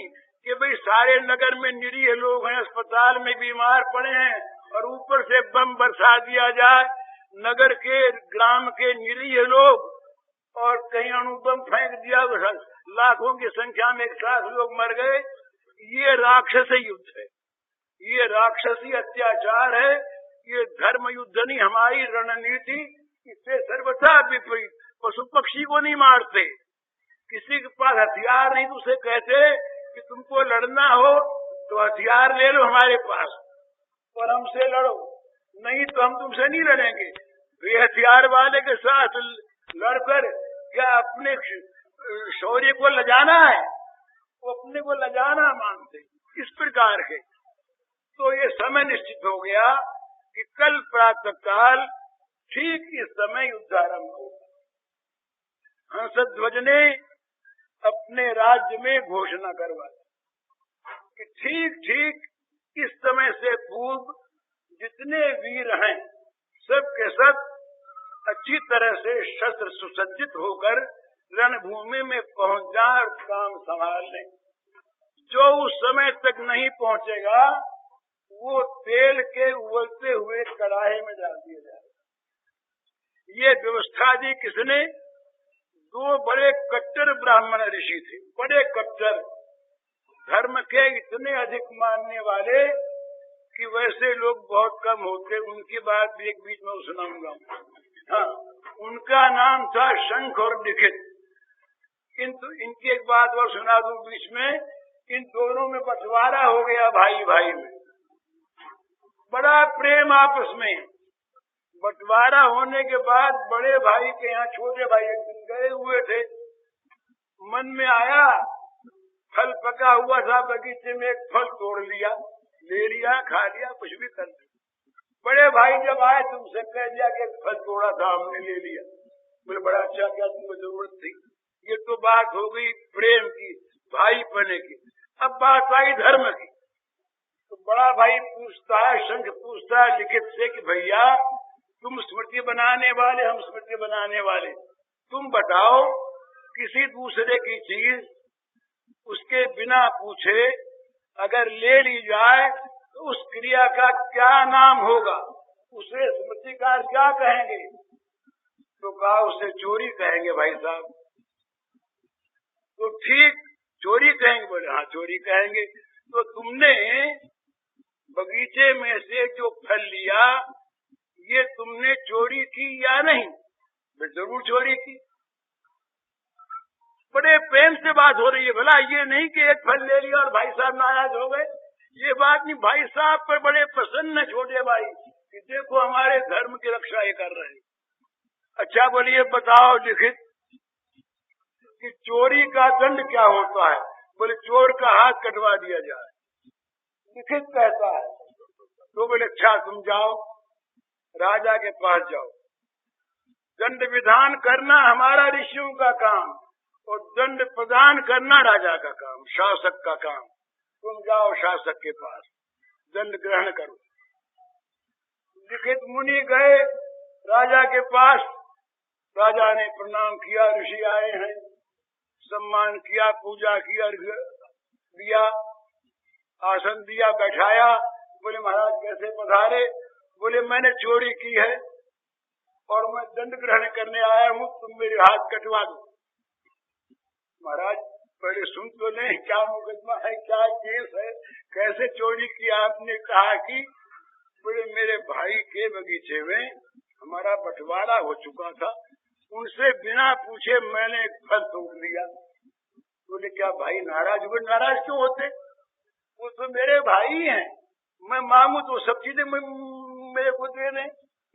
S2: कि भाई सारे नगर में निरीह लोग हैं, अस्पताल में बीमार पड़े हैं और ऊपर से बम बरसा दिया जाए। नगर के, ग्राम के निरीह लोग और कहीं अणुबम फेंक दिया, लाखों की संख्या में एक साथ लोग मर गए। ये राक्षसी युद्ध है, ये राक्षसी अत्याचार है, ये धर्म युद्ध नहीं, हमारी रणनीति इससे सर्वथा विपरीत। पशु पक्षी को नहीं मारते, किसी के पास हथियार नहीं तो उसे कहते कि तुमको लड़ना हो तो हथियार ले लो हमारे पास और हमसे लड़ो, नहीं तो हम तुमसे नहीं लड़ेंगे। तो ये हथियार वाले के साथ लड़कर क्या अपने शौर्य को लजाना है? वो अपने को लजाना मानते, इस प्रकार के। तो ये समय निश्चित हो गया कि कल प्रातः काल ठीक इस समय युद्ध आरंभ हो। हंसध्वज ने अपने राज्य में घोषणा करवा कि ठीक ठीक इस समय से पूर्व जितने वीर हैं सब के सब अच्छी तरह से शस्त्र सुसज्जित होकर रणभूमि में पहुंच जाए और काम संभाल लें। जो उस समय तक नहीं पहुंचेगा वो तेल के उबलते हुए कड़ाहे में डाल दिया जाए। ये व्यवस्था दी किसने? दो बड़े कट्टर ब्राह्मण ऋषि थे, बड़े कट्टर, धर्म के इतने अधिक मानने वाले कि वैसे लोग बहुत कम होते। उनकी बात भी एक बीच में सुनाऊंगा। हाँ, उनका नाम था शंख और लिखित। किंतु इनकी एक बात और सुना दूं बीच में, इन दोनों में बंटवारा हो गया भाई भाई में, बड़ा प्रेम आपस में। बंटवारा होने के बाद बड़े भाई के यहाँ छोटे भाई एक दिन गए हुए थे, मन में आया फल पका हुआ था बगीचे में, एक फल तोड़ लिया, ले लिया, खा लिया, कुछ भी कर लिया। बड़े भाई जब आए तुमसे कह दिया कि एक फल तोड़ा था हमने ले लिया। बोले बड़ा अच्छा क्या, तुमको जरूरत थी। ये तो बात हो गई प्रेम की, भाई बने की। अब बात आई धर्म की। तो बड़ा भाई पूछता है, शंख पूछता है लिखित से कि भैया तुम स्मृति बनाने वाले, हम स्मृति बनाने वाले, तुम बताओ किसी दूसरे की चीज उसके बिना पूछे अगर ले ली जाए तो उस क्रिया का क्या नाम होगा, उसे स्मृतिकार क्या कहेंगे? तो कहा उसे चोरी कहेंगे भाई साहब। तो ठीक चोरी कहेंगे? बोले हाँ चोरी कहेंगे। तो तुमने बगीचे में से जो फल लिया ये तुमने चोरी की या नहीं? मैं जरूर चोरी की। बड़े प्रेम से बात हो रही है, भला ये नहीं कि एक फल ले लिया और भाई साहब नाराज हो गए, ये बात नहीं। भाई साहब पर बड़े प्रसन्न है छोटे भाई कि देखो हमारे धर्म की रक्षा ये कर रहे हैं। अच्छा बोलिए बताओ लिखित कि चोरी का दंड क्या होता है? बोले चोर का हाथ कटवा दिया जाए, लिखित कहता है। तो बोले अच्छा तुम जाओ राजा के पास जाओ, दंड विधान करना हमारा ऋषियों का काम और दंड प्रदान करना राजा का काम, शासक का काम। तुम जाओ शासक के पास, दंड ग्रहण करो। लिखित मुनि गए राजा के पास, राजा ने प्रणाम किया, ऋषि आए हैं, सम्मान किया, पूजा किया, दिया, आसन दिया, बैठाया। बोले महाराज कैसे पधारे? बोले मैंने चोरी की है और मैं दंड ग्रहण करने आया हूँ, तुम मेरे हाथ कटवा दो। महाराज पहले सुन तो नहीं, क्या मुकदमा है, क्या केस है, कैसे चोरी की? आपने कहा कि बोले मेरे भाई के बगीचे में हमारा बंटवारा हो चुका था, उनसे बिना पूछे मैंने एक फल तोड़ लिया। बोले क्या भाई नाराज हुए? नाराज क्यों होते? वो तो मेरे भाई हैं, मैं मांगू तो सब चीजें मेरे को दे दें,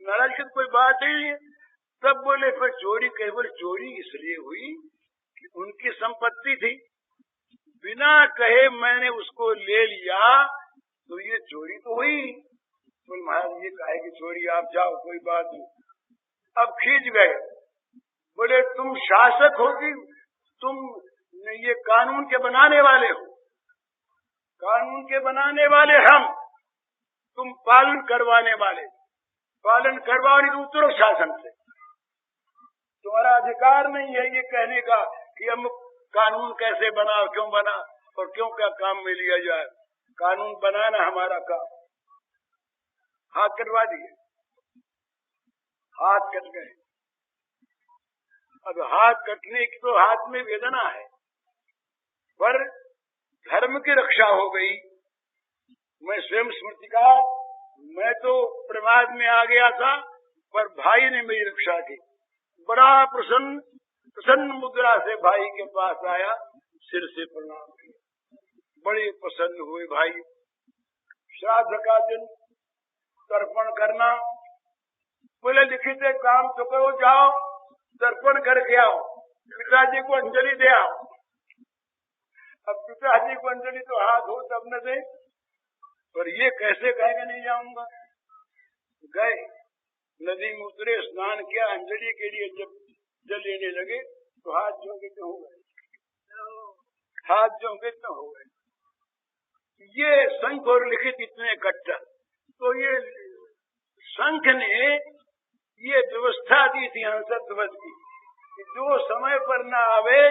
S2: नाराज की कोई बात ही नहीं है। तब बोले फिर चोरी कही? बोले चोरी इसलिए हुई कि उनकी संपत्ति थी, बिना कहे मैंने उसको ले लिया तो ये चोरी तो हुई। बोले महाराज ये कहे कि चोरी, आप जाओ कोई बात नहीं। अब खींच गए। बोले तुम शासक हो कि तुम ये कानून के बनाने वाले हो? कानून के बनाने वाले हम, तुम पालन करवाने वाले। पालन करवाओ नहीं तो उतरो शासन से। तुम्हारा अधिकार नहीं है ये कहने का कि हम कानून कैसे बना, क्यों बना और क्यों क्या काम में लिया जाए। कानून बनाना हमारा काम। हाथ कटवा दिए, हाथ कट गए। अब हाथ कटने की तो हाथ में वेदना है, पर धर्म की रक्षा हो गई। मैं स्वयं स्मृतिकार, मैं तो प्रमाद में आ गया था, पर भाई ने मेरी रक्षा की। बड़ा प्रसन्न मुद्रा से भाई के पास आया, सिर से प्रणाम किया, बड़े प्रसन्न हुए भाई। श्राद्ध का दिन तर्पण करना, बोले लिखित काम तो करो, जाओ तर्पण करके आओ, पिताजी को अंजलि दे आओ। अब पिताजी को अंजलि तो हाथ हो तब न दे, पर ये कैसे कहेंगे नहीं जाऊंगा। गए, नदी में उतरे, स्नान किया, अंजलि के लिए जब जल लेने लगे तो हाथ जोंगे तो हो गए, हाथ जोंगे तो हो गए। ये संख और लिखित इतने इकट्ठा, तो ये संख ने ये व्यवस्था दी थी हंसध्वज की कि जो समय पर न आवे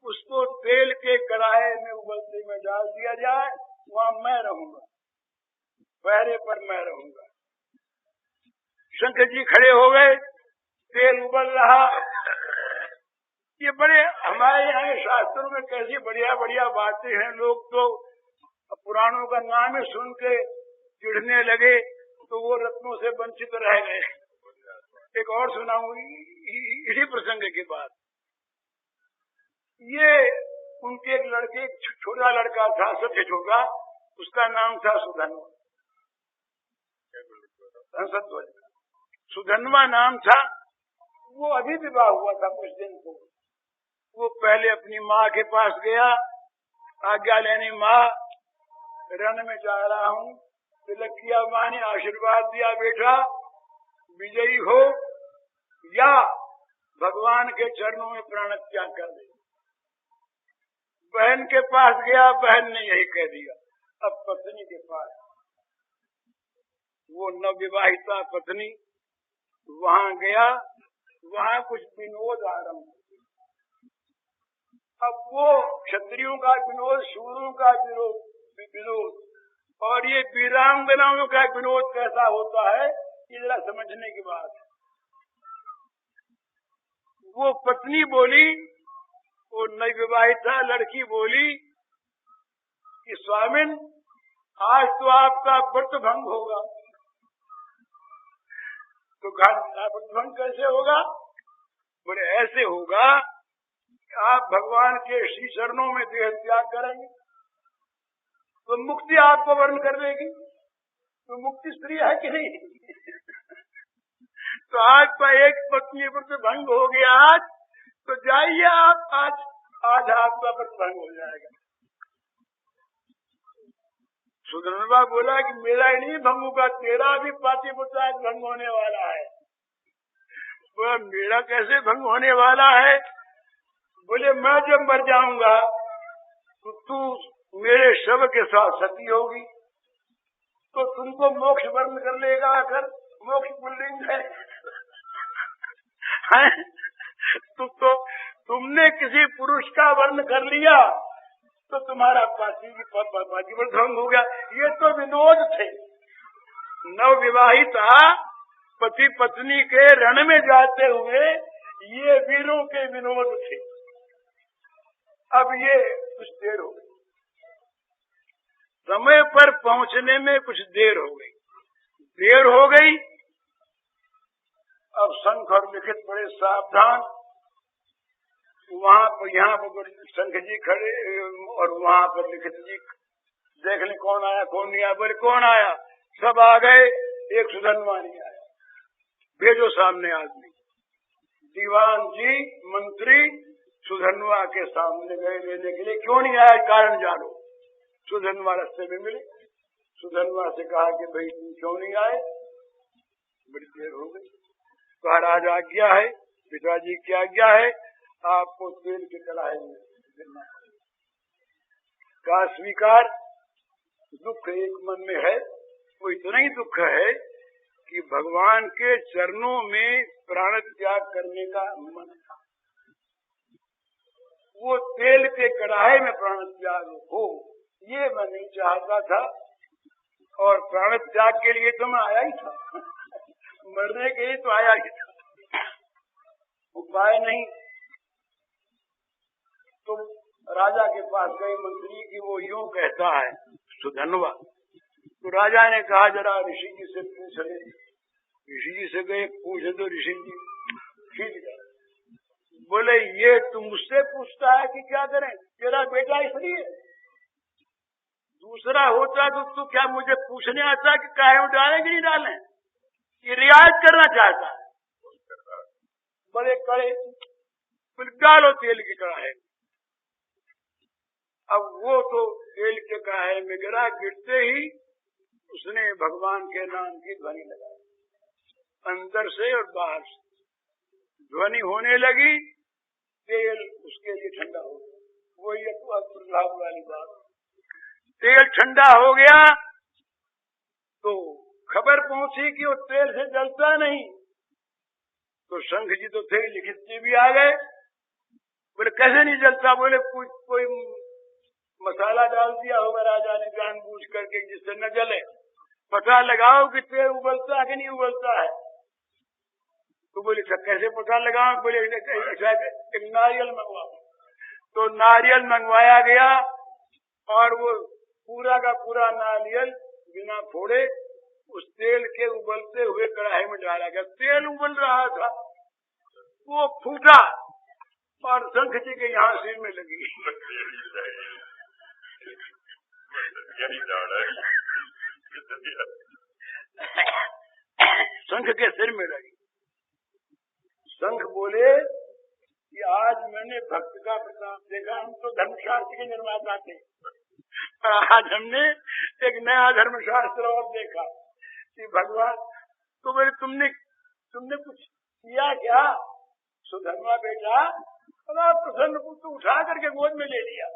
S2: उसको तेल के कढ़ाई में उबलते में डाल दिया जाए, वहां मैं रहूंगा, पहरे पर मैं रहूंगा। शंकर जी खड़े हो गए, तेल उबल रहा। ये बड़े हमारे यहाँ शास्त्रों में कैसी बढ़िया बढ़िया बातें हैं। लोग तो पुराणों का नाम ही सुन के चिढ़ने लगे, तो वो रत्नों से वंचित रह गए। एक और सुनाऊंगी इसी प्रसंग के बाद। ये उनके एक लड़के, छोटा लड़का था, सबसे छोटा, उसका नाम था सुधन्वा। सुधन्वा नाम था। वो अभी विवाह हुआ था कुछ दिन को। वो पहले अपनी माँ के पास गया, आज्ञा लेने, माँ रण में जा रहा हूँ। तिलक किया, माँ ने आशीर्वाद दिया, बेटा विजयी हो या भगवान के चरणों में प्राण त्याग कर दे। बहन के पास गया, बहन ने यही कह दिया। अब पत्नी के पास, वो नवविवाहिता पत्नी, वहां गया, वहां कुछ विनोद आरंभ। अब वो क्षत्रियों का विनोद, शूरों का विनोद, और ये वीरांगनाओं का विनोद कैसा होता है, ये जरा समझने की बात है। वो पत्नी बोली, वो नवविवाहिता लड़की बोली कि स्वामिन, आज तो आपका व्रत भंग होगा। तो व्रत भंग कैसे होगा? बोले ऐसे होगा कि आप भगवान के श्री चरणों में देह त्याग करेंगे तो मुक्ति आपको वर्ण कर देगी। तो मुक्ति स्त्री है कि नहीं? तो आज का एक पत्नी व्रत भंग हो गया आज, तो जाइए आप, आज आपका व्रत भंग हो जाएगा। सुधन्वा बोला कि मेरा ही नहीं भंग होगा, तेरा भी पातिव्रता भंग होने वाला है। बोला मेरा कैसे भंग होने वाला है? बोले मैं जब मर जाऊंगा तो तू मेरे शव के साथ सती होगी, तो तुमको मोक्ष वर्ण कर लेगा। आकर मोक्ष पुल्लिंग है, तो तुमने किसी पुरुष का वर्ण कर लिया तो तुम्हारा पातिव्रत भंग हो गया। ये तो विनोद थे। नवविवाहिता पति पत्नी के रण में जाते हुए ये वीरों के विनोद थे। अब ये कुछ देर हो गई, समय पर पहुंचने में कुछ देर हो गई। अब शंख और लिखित बड़े सावधान, वहां पर, यहाँ पर शंख जी खड़े और वहां पर लिखित जी देख ले कौन आया कौन नहीं आया। बोले कौन आया? सब आ गए, एक सुधन्वा नहीं आया। भेजो सामने आदमी। दीवान जी मंत्री सुधन्वा के सामने गए लेने के लिए। क्यों नहीं आया, कारण जानो। सुधन्वा रास्ते में मिले। सुधन्वा से कहा कि भाई तुम क्यों नहीं आए? बड़ी देर हो गई। महाराज आज्ञा है, पिताजी की आज्ञा है, आपको तेल के कढ़ाई में गिरना का स्वीकार। दुख एक मन में है, वो इतना ही दुख है कि भगवान के चरणों में प्राण त्याग करने का मन था। वो तेल के कढ़ाई में प्राण त्याग हो, ये मैं नहीं चाहता था। और प्राण त्याग के लिए तो मैं आया ही था, मरने के लिए तो आया ही था। उपाय नहीं, तो राजा के पास गए मंत्री की वो यूं कहता है सुधनवा। तो राजा ने कहा जरा ऋषि जी से पूछ ले। ऋषि जी से गए, पूछे तो ऋषि जी खींच गए, बोले ये तुम मुझसे पूछता है कि क्या करें, तेरा बेटा इसलिए है, दूसरा होता तो तू क्या मुझे पूछने आता कि काहे डालें कि नहीं डालें, ये रियायत करना चाहता है। बड़े कड़े, फिर डालो तेल की कढ़ाई। अब वो तो तेल के कढ़ाई में गिरा, गिरते ही उसने भगवान के नाम की ध्वनि लगाई, अंदर से और बाहर से ध्वनि होने लगी, तेल उसके लिए ठंडा हो गया। वही लाभ वाली बात, तेल ठंडा हो गया तो खबर पहुंची कि वो तेल से जलता नहीं। तो शंख जी तो थे, लिखित जी भी आ गए, बोले कैसे नहीं जलता, बोले कोई मसाला डाल दिया होगा राजा ने जानबूझ करके जिससे न जले, पता लगाओ कि तेल उबलता है कि नहीं उबलता है। तो बोले कैसे पता लगाओ, बोले एक नारियल मंगवाओ। तो नारियल मंगवाया गया और वो पूरा का पूरा नारियल बिना फोड़े उस तेल के उबलते हुए कढ़ाई में डाला गया। तेल उबल रहा था, वो फूटा और शंख जी के यहाँ सिर में लगी। शंख के सिर में लगी। शंख बोले कि आज मैंने भक्त का प्रताप देखा। हम तो धर्मशास्त्र के निर्माता थे, आज हमने एक नया धर्मशास्त्र और देखा कि भगवान तो बोले तुमने कुछ किया क्या सुधर्मा बेटा? बड़ा प्रसन्न पुत्र उठा करके गोद में ले लिया।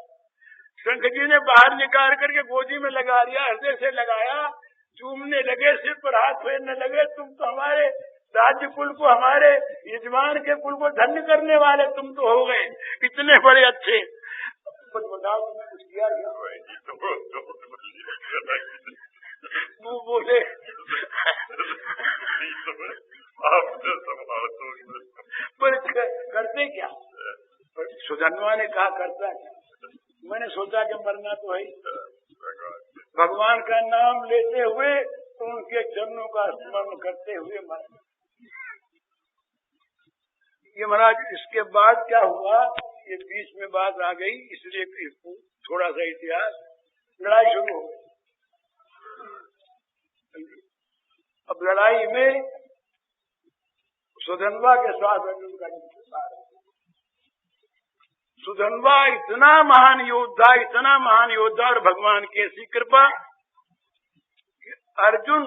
S2: शंख जी ने बाहर निकाल करके गोदी में लगा लिया, हृदय से लगाया, चूमने लगे, सिर पर हाथ फेरने लगे। तुम तो हमारे राज्य कुल को, हमारे यजमान के कुल को धन्य करने वाले तुम तो हो गए, इतने बड़े अच्छे। कुछ बताओ तुमने कुछ किया क्या? वो बोले पर करते क्या? सुधनवा ने कहा करता क्या? मैंने सोचा कि मरना तो है, भगवान का नाम लेते हुए तो उनके चरणों का स्मरण करते हुए मरना। ये महाराज इसके बाद क्या हुआ, ये बीच में बात आ गई, इसलिए थोड़ा सा इतिहास। लड़ाई शुरू हो गई। अब लड़ाई में सुधनवा के साथ अर्जुन का युद्ध। सुधनवा इतना महान योद्धा और भगवान की ऐसी कृपा कि अर्जुन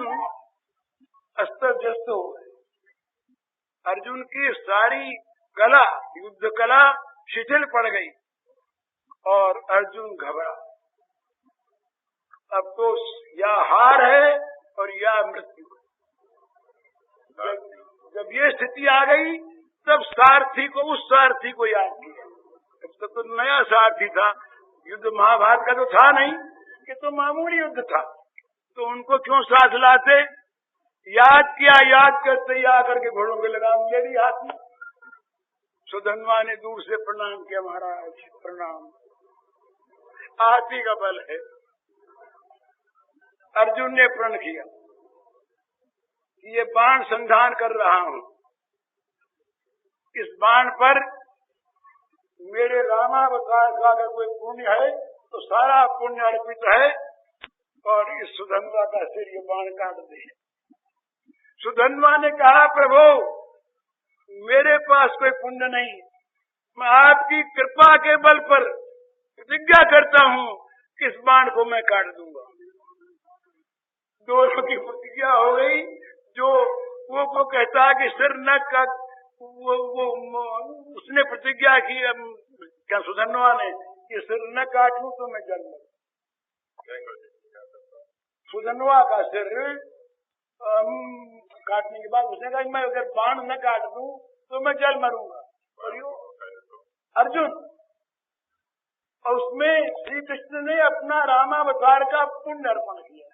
S2: अस्त्र जस्त हो गए। अर्जुन की सारी कला, युद्ध कला शिथिल पड़ गई और अर्जुन घबरा। अब तो या हार है और या मृत्यु। जब ये स्थिति आ गई तब उस सारथी को याद किया। तब तो नया सारथी था, युद्ध महाभारत का तो था नहीं, कि तो मामूली युद्ध था, तो उनको क्यों साथ लाते? याद किया, याद करते ही आकर के घोड़ों के लगाम ले ली हाथ में। सुधनवा ने दूर से प्रणाम किया, महाराज प्रणाम, हाथी का बल है। अर्जुन ने प्रण किया कि ये बाण संधान कर रहा हूं, इस बाण पर मेरे रामावतार का अगर कोई पुण्य है तो सारा पुण्य अर्पित है और इस सुधनवा का सिर ये बाण काट दे। सुधनवा ने कहा प्रभु मेरे पास कोई पुण्य नहीं, मैं आपकी कृपा के बल पर प्रतिज्ञा करता हूं कि इस बाण को मैं काट दूंगा। दोनों की प्रतिज्ञा हो गई। जो वो कहता है कि सिर न काट, वो उसने प्रतिज्ञा की क्या सुधनवा ने कि सिर न काटूं तो मैं जल मरूं। सुधनवा का सिर काटने के बाद उसने कहा मैं अगर बाण न काट दूं तो मैं जल मरूंगा। और अर्जुन, और उसमें श्री कृष्ण ने अपना रामावतार का पुण्य अर्पण किया।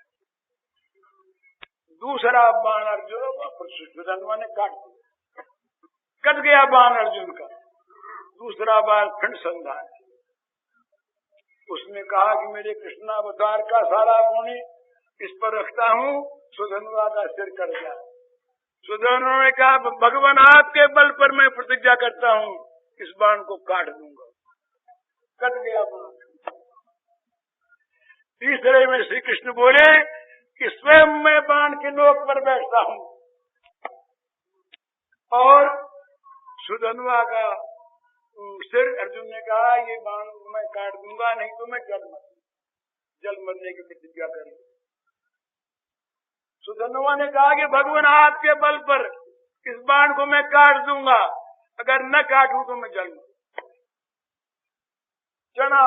S2: दूसरा बाण अर्जुन सुधनवा ने काट दिया, कट गया बाण अर्जुन का। दूसरा बार खंड संधान, उसने कहा कि मेरे कृष्णावतार का सारा पुण्य इस पर रखता हूँ, सुधन्वा का सिर कट गया। सुधन्वा ने कहा भगवान आपके बल पर मैं प्रतिज्ञा करता हूँ इस बाण को काट दूंगा। कट गया बाण। तीसरे में श्री कृष्ण बोले कि स्वयं मैं बाण के नोक पर बैठता हूँ और सुधन्वा का सिर अर्जुन ने कहा ये बाण मैं काट दूंगा, नहीं तो मैं जल मरने की प्रतिज्ञा करूँ। सुधन्वा ने कहा कि भगवान आपके बल पर इस बाण को मैं काट दूंगा, अगर न काटूं तो मैं जल चना।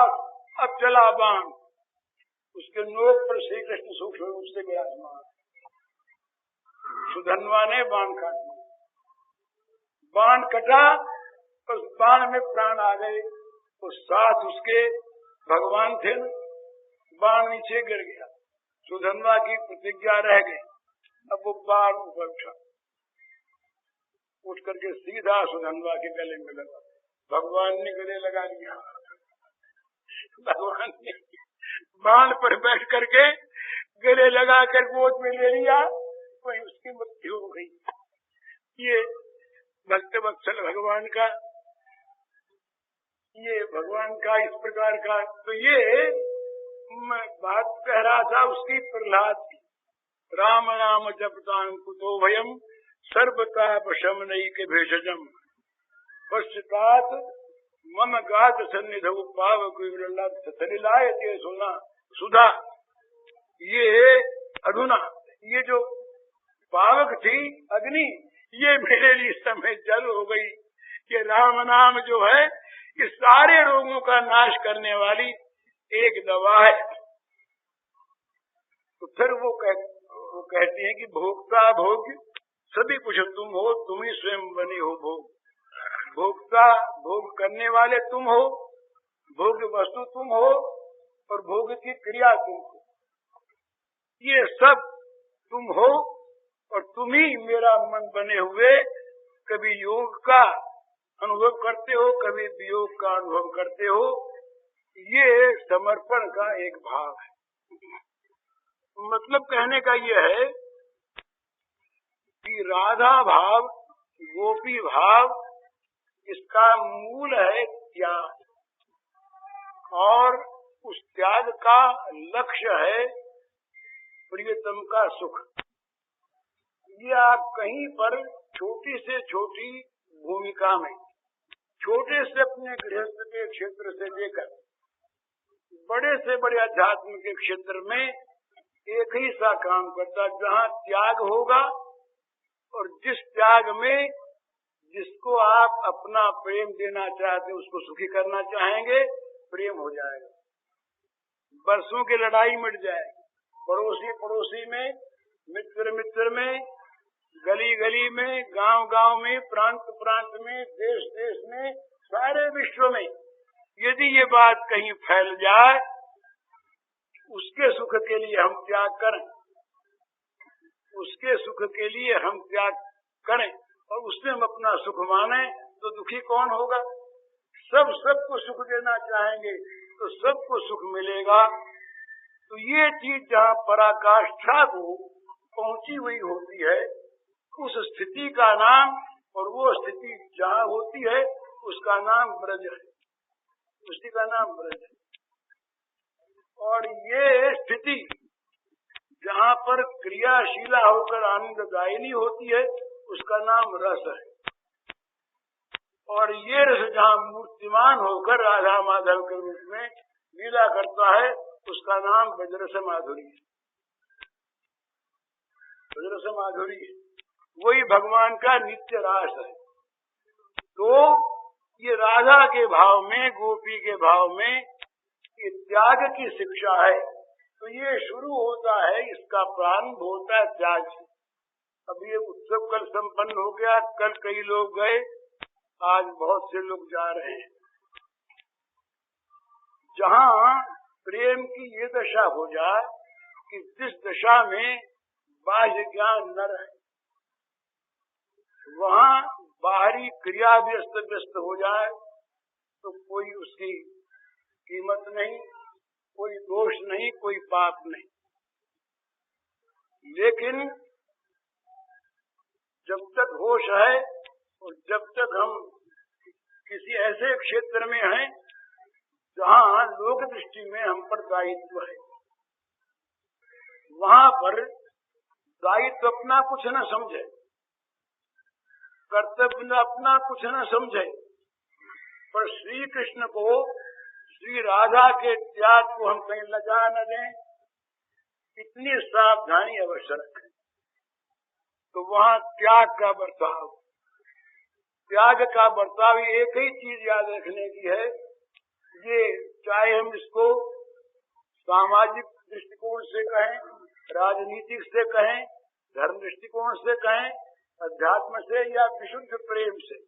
S2: अब चला बाण, उसके नोक पर श्री कृष्ण सूक्ष्म रूप से विराजमान। सुधन्वा ने बाण काट दिया, बाण कटा, उस बाण में प्राण आ गए, उस साथ उसके भगवान थे न, बाण नीचे गिर गया, सुधन्वा की प्रतिज्ञा रह गई। अब वो बाण ऊपर उठा, उठ करके सीधा सुधन्वा के गले में लगा, भगवान ने गले लगा लिया। भगवान ने बाण पर बैठ करके गले लगा कर गोद में ले लिया, वही उसकी मृत्यु हो गई। ये भक्त वत्सल भगवान का, ये भगवान का इस प्रकार का। तो ये मैं बात कह रहा था उसकी, प्रहलाद की, राम नाम जपतां कुतो भयम सर्वताप शमनैक भेषजम पश्चात मम गात सन्निधौ पावक सलिलायते सुधा। ये अधुना ये जो पावक थी अग्नि, ये मेरे लिए समय जल हो गई। ये राम नाम जो है ये सारे रोगों का नाश करने वाली एक दवा है। तो फिर वो कहते हैं कि भोक्ता भोग सभी कुछ तुम हो, तुम ही स्वयं बने हो भोग। भोक्ता भोग करने वाले तुम हो, भोग वस्तु तुम हो और भोग की क्रिया तुम हो, ये सब तुम हो और तुम ही मेरा मन बने हुए कभी योग का अनुभव करते हो, कभी वियोग का अनुभव करते हो। ये समर्पण का एक भाव है। मतलब कहने का ये है कि राधा भाव, गोपी भाव, इसका मूल है त्याग, और उस त्याग का लक्ष्य है प्रियतम का सुख। ये आप कहीं पर छोटी से छोटी भूमिका में, छोटे से अपने गृहस्थ के क्षेत्र से लेकर बड़े से बड़े अध्यात्म के क्षेत्र में एक ही सा काम करता, जहाँ त्याग होगा और जिस त्याग में जिसको आप अपना प्रेम देना चाहते हैं, उसको सुखी करना चाहेंगे, प्रेम हो जाएगा, बरसों की लड़ाई मिट जाएगी। पड़ोसी पड़ोसी में, मित्र मित्र में, गली गली में, गांव गांव में, प्रांत प्रांत में, देश देश में, सारे विश्व में यदि ये बात कहीं फैल जाए, उसके सुख के लिए हम त्याग करें, उसके सुख के लिए हम त्याग करें और उसमें हम अपना सुख माने, तो दुखी कौन होगा? सब सबको सुख देना चाहेंगे तो सबको सुख मिलेगा। तो ये चीज जहाँ पराकाष्ठा को पहुंची हुई होती है, उस स्थिति का नाम, और वो स्थिति जहाँ होती है उसका नाम ब्रज है, उसी का नाम ब्रज है। और ये स्थिति जहाँ पर क्रियाशीला होकर आनंददायिनी होती है, उसका नाम रस है। और ये रस जहाँ मूर्तिमान होकर राधा माधव के रूप में लीला करता है, उसका नाम ब्रजरस माधुरी है। ब्रजरस माधुरी है, वही भगवान का नित्य रास है। तो ये राधा के भाव में, गोपी के भाव में ये त्याग की शिक्षा है। तो ये शुरू होता है, इसका प्रारंभ होता है त्याग से। अब ये उत्सव कल संपन्न हो गया, कल कई लोग गए, आज बहुत से लोग जा रहे हैं। जहाँ प्रेम की ये दशा हो जाए कि जिस दशा में बाह्य ज्ञान न रहे, वहाँ बाहरी क्रिया भी अस्त व्यस्त हो जाए, तो कोई उसकी कीमत नहीं, कोई दोष नहीं, कोई पाप नहीं। लेकिन जब तक होश है और जब तक हम किसी ऐसे क्षेत्र में हैं जहाँ लोक दृष्टि में हम पर दायित्व है, वहाँ पर दायित्व अपना कुछ न समझे, कर्तव्य अपना कुछ न समझे, पर श्री कृष्ण को, श्री राधा के त्याग को हम कहीं लजा न दें, इतनी सावधानी अवश्य रखें। तो वहाँ त्याग का बर्ताव, त्याग का बर्ताव एक ही चीज याद रखने की है, ये चाहे हम इसको सामाजिक दृष्टिकोण से कहें, राजनीतिक से कहें, धर्म दृष्टिकोण से कहें, अध्यात्म से या विशुद्ध प्रेम से,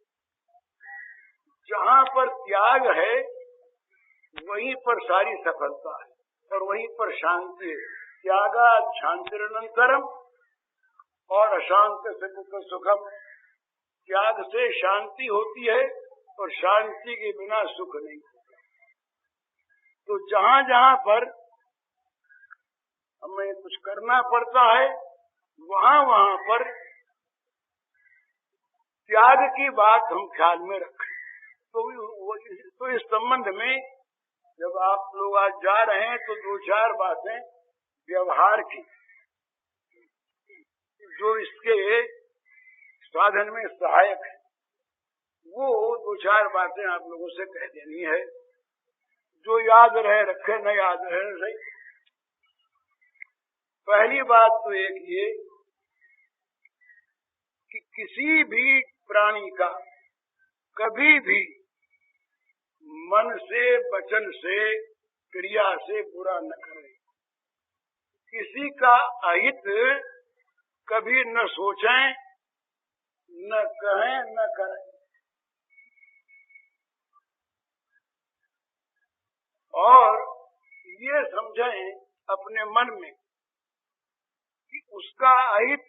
S2: जहाँ पर त्याग है वहीं पर सारी सफलता है और वहीं पर शांति है। त्यागा शांतिरनंतरम और अशांत से सुखम। त्याग से शांति होती है और शांति के बिना सुख नहीं। तो जहाँ जहाँ पर हमें कुछ करना पड़ता है वहाँ वहाँ पर त्याग की बात हम ख्याल में रखें। तो इस संबंध में जब आप लोग आज जा रहे हैं तो दो चार बातें व्यवहार की जो इसके साधन में सहायक है, वो दो चार बातें आप लोगों से कह देनी है, जो याद रहे रखे, न याद रहे सही। पहली बात तो एक ये कि किसी भी प्राणी का कभी भी मन से, वचन से, क्रिया से बुरा न करें। किसी का अहित कभी न सोचें, न कहें, न करें। और ये समझें अपने मन में कि उसका अहित,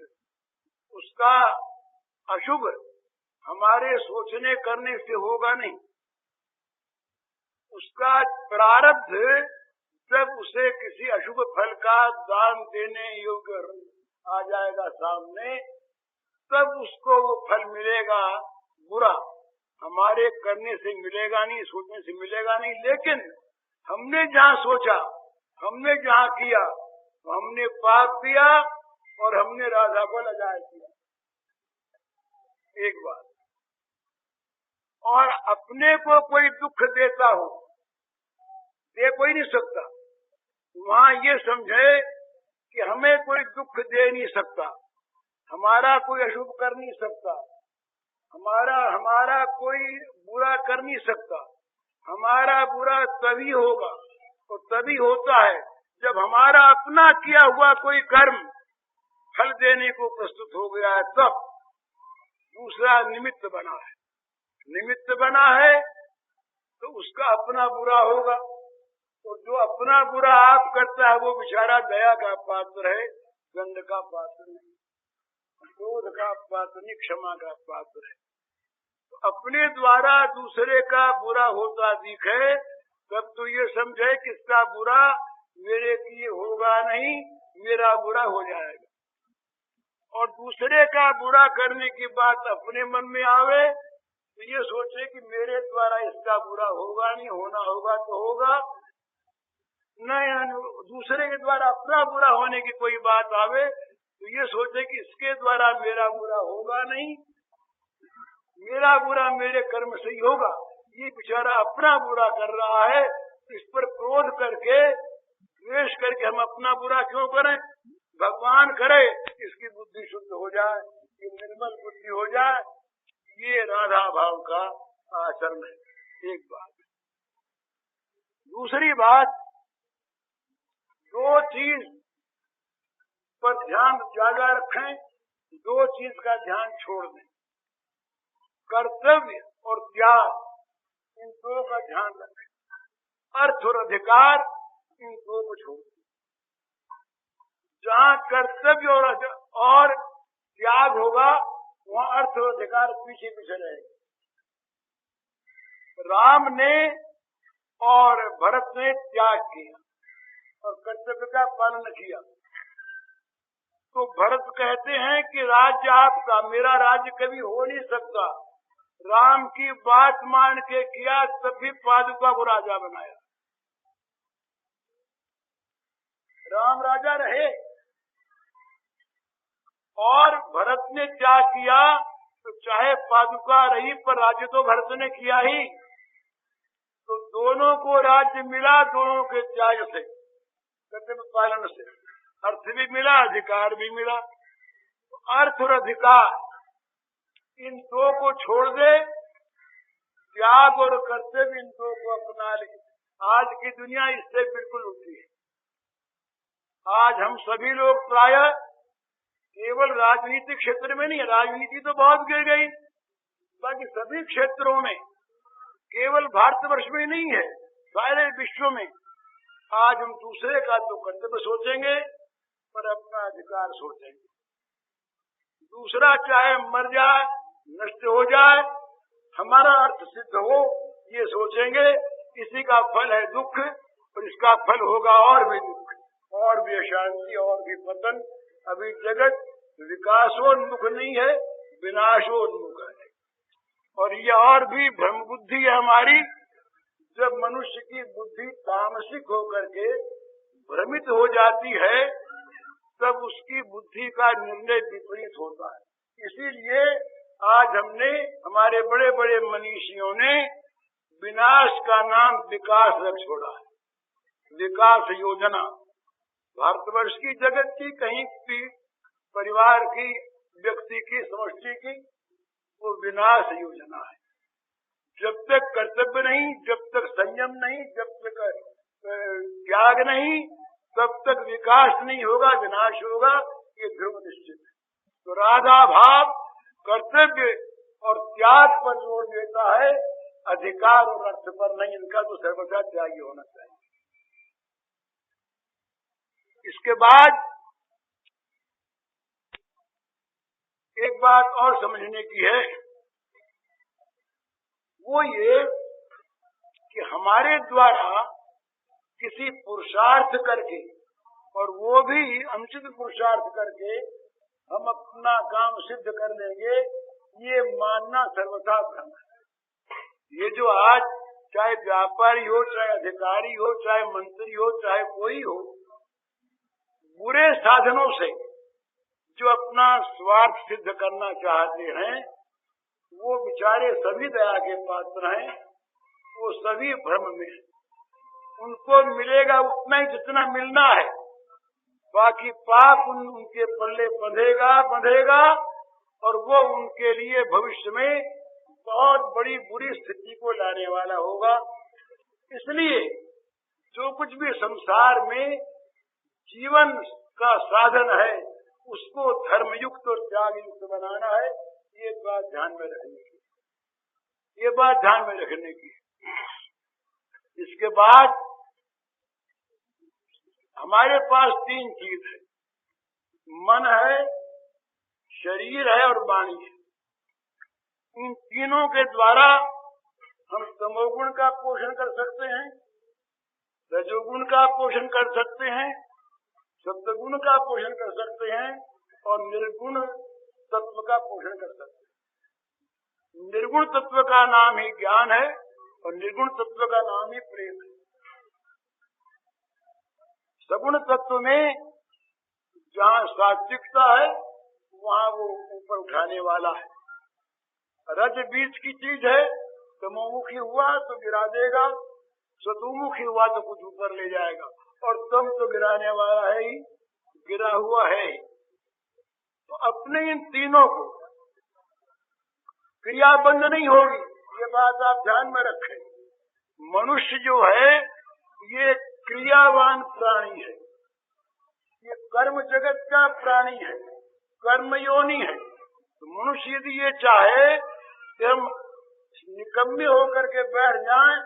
S2: उसका अशुभ हमारे सोचने करने से होगा नहीं। उसका प्रारब्ध जब उसे किसी अशुभ फल का दान देने योग्य आ जाएगा सामने, तब उसको वो फल मिलेगा। बुरा हमारे करने से मिलेगा नहीं, सोचने से मिलेगा नहीं। लेकिन हमने जहाँ सोचा, हमने जहाँ किया, तो हमने पाप किया और हमने राधा को लजाया किया। एक बात। और अपने को कोई दुख देता हो, दे कोई नहीं सकता, वहाँ ये समझे कि हमें कोई दुख दे नहीं सकता, हमारा कोई अशुभ कर नहीं सकता, हमारा कोई बुरा कर नहीं सकता। हमारा बुरा तभी होगा और तभी होता है जब हमारा अपना किया हुआ कोई कर्म फल देने को प्रस्तुत हो गया है, तब दूसरा निमित्त बना है। निमित्त बना है तो उसका अपना बुरा होगा, और जो अपना बुरा आप करता है वो बेचारा दया का पात्र है, दंड का पात्र नहीं, क्रोध का पात्र नहीं, क्षमा का पात्र है। तो अपने द्वारा दूसरे का बुरा होता दिखे तब तो ये समझे कि इसका बुरा मेरे लिए होगा नहीं, मेरा बुरा हो जाएगा। और दूसरे का बुरा करने की बात अपने मन में आवे तो ये सोचे कि मेरे द्वारा इसका बुरा होगा नहीं, होना होगा तो होगा नहीं। दूसरे के द्वारा अपना बुरा होने की कोई बात आवे तो ये सोचे कि इसके द्वारा मेरा बुरा होगा नहीं, मेरा बुरा मेरे कर्म से ही होगा। ये बेचारा अपना बुरा कर रहा है, इस पर क्रोध करके, द्वेष करके हम अपना बुरा क्यों करें? भगवान करे इसकी बुद्धि शुद्ध हो जाए, ये निर्मल बुद्धि हो जाए। ये राधा भाव का आचरण है। एक बात। दूसरी बात, दो चीज पर ध्यान ज्यादा रखें, दो चीज का ध्यान छोड़ दें। कर्तव्य और त्याग, इन दो का ध्यान रखें। अर्थ और अधिकार, इन दो को छोड़ दें। जहाँ कर्तव्य और त्याग होगा वहाँ अर्थ और अधिकार पीछे पीछे रहेगा। राम ने और भरत ने त्याग किया, और कर्तव्य का पालन किया। तो भरत कहते हैं कि राज्य आपका, मेरा राज्य कभी हो नहीं सकता। राम की बात मान के किया, तभी पादुका को राजा बनाया। राम राजा रहे, और भरत ने क्या किया, तो चाहे पादुका रही पर राज्य तो भरत ने किया ही। तो दोनों को राज्य मिला, दोनों के त्याग से, कर्तव्य पालन से अर्थ भी मिला, अधिकार भी मिला। तो अर्थ और अधिकार इन दो को छोड़ दे, त्याग और कर्तव्य इन दो को अपना ले। आज की दुनिया इससे बिल्कुल उल्टी है। आज हम सभी लोग प्रायः केवल राजनीतिक क्षेत्र में नहीं, राजनीति तो बहुत गिर गई, बाकी सभी क्षेत्रों में, केवल भारतवर्ष में नहीं है, सारे विश्व में आज हम दूसरे का तो कर्तव्य सोचेंगे पर अपना अधिकार सोचेंगे। दूसरा चाहे मर जाए, नष्ट हो जाए, हमारा अर्थ सिद्ध हो, ये सोचेंगे। इसी का फल है दुख, और इसका फल होगा और भी दुख, और भी अशांति, और भी पतन। अभी जगत विकासोन्मुख नहीं है, विनाशोन्मुख है। और ये और भी भ्रम बुद्धि है हमारी। जब मनुष्य की बुद्धि तामसिक होकर के भ्रमित हो जाती है, तब उसकी बुद्धि का निर्णय विपरीत होता है। इसीलिए आज हमने, हमारे बड़े बड़े मनीषियों ने विनाश का नाम विकास रख छोड़ा है। विकास योजना भारतवर्ष की, जगत की, कहीं भी परिवार की, व्यक्ति की, समष्टि की, वो विनाश योजना है। जब तक कर्तव्य नहीं, जब तक संयम नहीं, जब तक त्याग नहीं, तब तक विकास नहीं होगा, विनाश होगा, ये ध्रुव निश्चित है। तो राधा भाव कर्तव्य और त्याग पर जोर देता है, अधिकार और अर्थ पर नहीं। इनका तो सर्वथा त्यागी होना चाहिए। इसके बाद एक बात और समझने की है, वो ये कि हमारे द्वारा किसी पुरुषार्थ करके, और वो भी अनुचित पुरुषार्थ करके, हम अपना काम सिद्ध कर लेंगे, ये मानना सर्वथा भ्रम है। ये जो आज चाहे व्यापारी हो, चाहे अधिकारी हो, चाहे मंत्री हो, चाहे कोई हो, बुरे साधनों से जो अपना स्वार्थ सिद्ध करना चाहते हैं, वो बेचारे सभी दया के पात्र हैं, वो सभी भ्रम में हैं। उनको मिलेगा उतना ही जितना मिलना है, बाकी पाप उनके पल्ले बंधेगा, और वो उनके लिए भविष्य में बहुत बड़ी बुरी स्थिति को लाने वाला होगा। इसलिए जो कुछ भी संसार में जीवन का साधन है, उसको धर्मयुक्त और त्याग युक्त बनाना है। ये बात ध्यान में रखने की, इसके बाद हमारे पास तीन चीज है, मन है, शरीर है और वाणी है। इन तीनों के द्वारा हम तमोगुण का पोषण कर सकते हैं, रजोगुण का पोषण कर सकते हैं, सत्वगुण का पोषण कर सकते हैं, और निर्गुण तत्व का पोषण कर सकते हैं। निर्गुण तत्व का नाम ही ज्ञान है, और निर्गुण तत्व का नाम ही प्रेम है। सगुण तत्व में जहाँ सात्विकता है, वहाँ वो ऊपर उठाने वाला है। रज बीच की चीज है, तमोमुखी हुआ तो गिरा देगा, सतोमुखी हुआ तो कुछ ऊपर ले जाएगा, और तम तो गिराने वाला है ही, गिरा हुआ है ही। तो अपने इन तीनों को क्रियाबंध नहीं होगी, ये बात आप ध्यान में रखें। मनुष्य जो है ये क्रियावान प्राणी है, ये कर्म जगत का प्राणी है, कर्मयोनि है। तो मनुष्य यदि ये चाहे कि हम निकम्मे होकर के बैठ जाएं,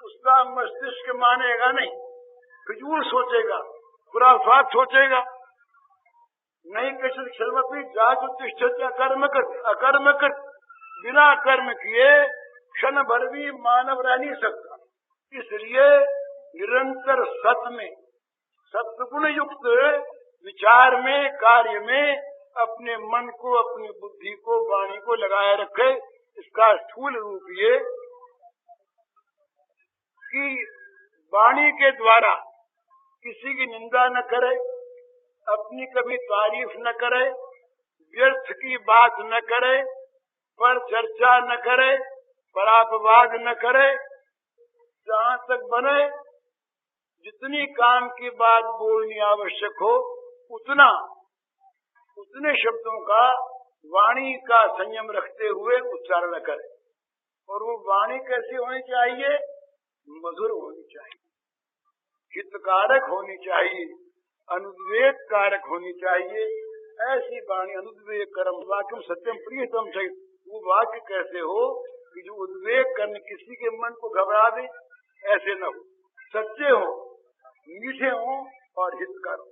S2: उसका मस्तिष्क मानेगा नहीं, फिजूल सोचेगा, खुराफात सोचेगा। नहीं कश्चित् क्षरमपि जातुतिष्ठति अकर्मकृत्, बिना कर्म किए क्षण भर भी मानव रह नहीं सकता। इसलिए निरंतर सत में, सत्गुण युक्त विचार में, कार्य में अपने मन को, अपनी बुद्धि को, वाणी को लगाए रखे। इसका स्थूल रूप ये कि वाणी के द्वारा किसी की निंदा न करे, अपनी कभी तारीफ न करे, व्यर्थ की बात न करे, पर चर्चा न करे, परापवाद न करे। जहाँ तक बने जितनी काम की बात बोलनी आवश्यक हो उतने शब्दों का वाणी का संयम रखते हुए उच्चारण करे। और वो वाणी कैसी होनी चाहिए? मधुर होनी चाहिए, हितकारक होनी चाहिए, अनुद्वेग कारक होनी चाहिए। ऐसी वाणी अनुद्वेग कर्म वाक्यम सत्यम प्रियतम चाहिए। वो वाक्य कैसे हो कि जो उद्वेग करने किसी के मन को घबरा दे, ऐसे न हो, सच्चे हो, मीठे हो और हितकर हो।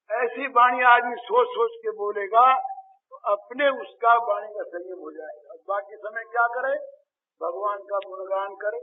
S2: ऐसी वाणी आदमी सोच सोच के बोलेगा तो अपने उसका वाणी का संयम हो जाएगा। बाकी समय क्या करे? भगवान का गुणगान करे,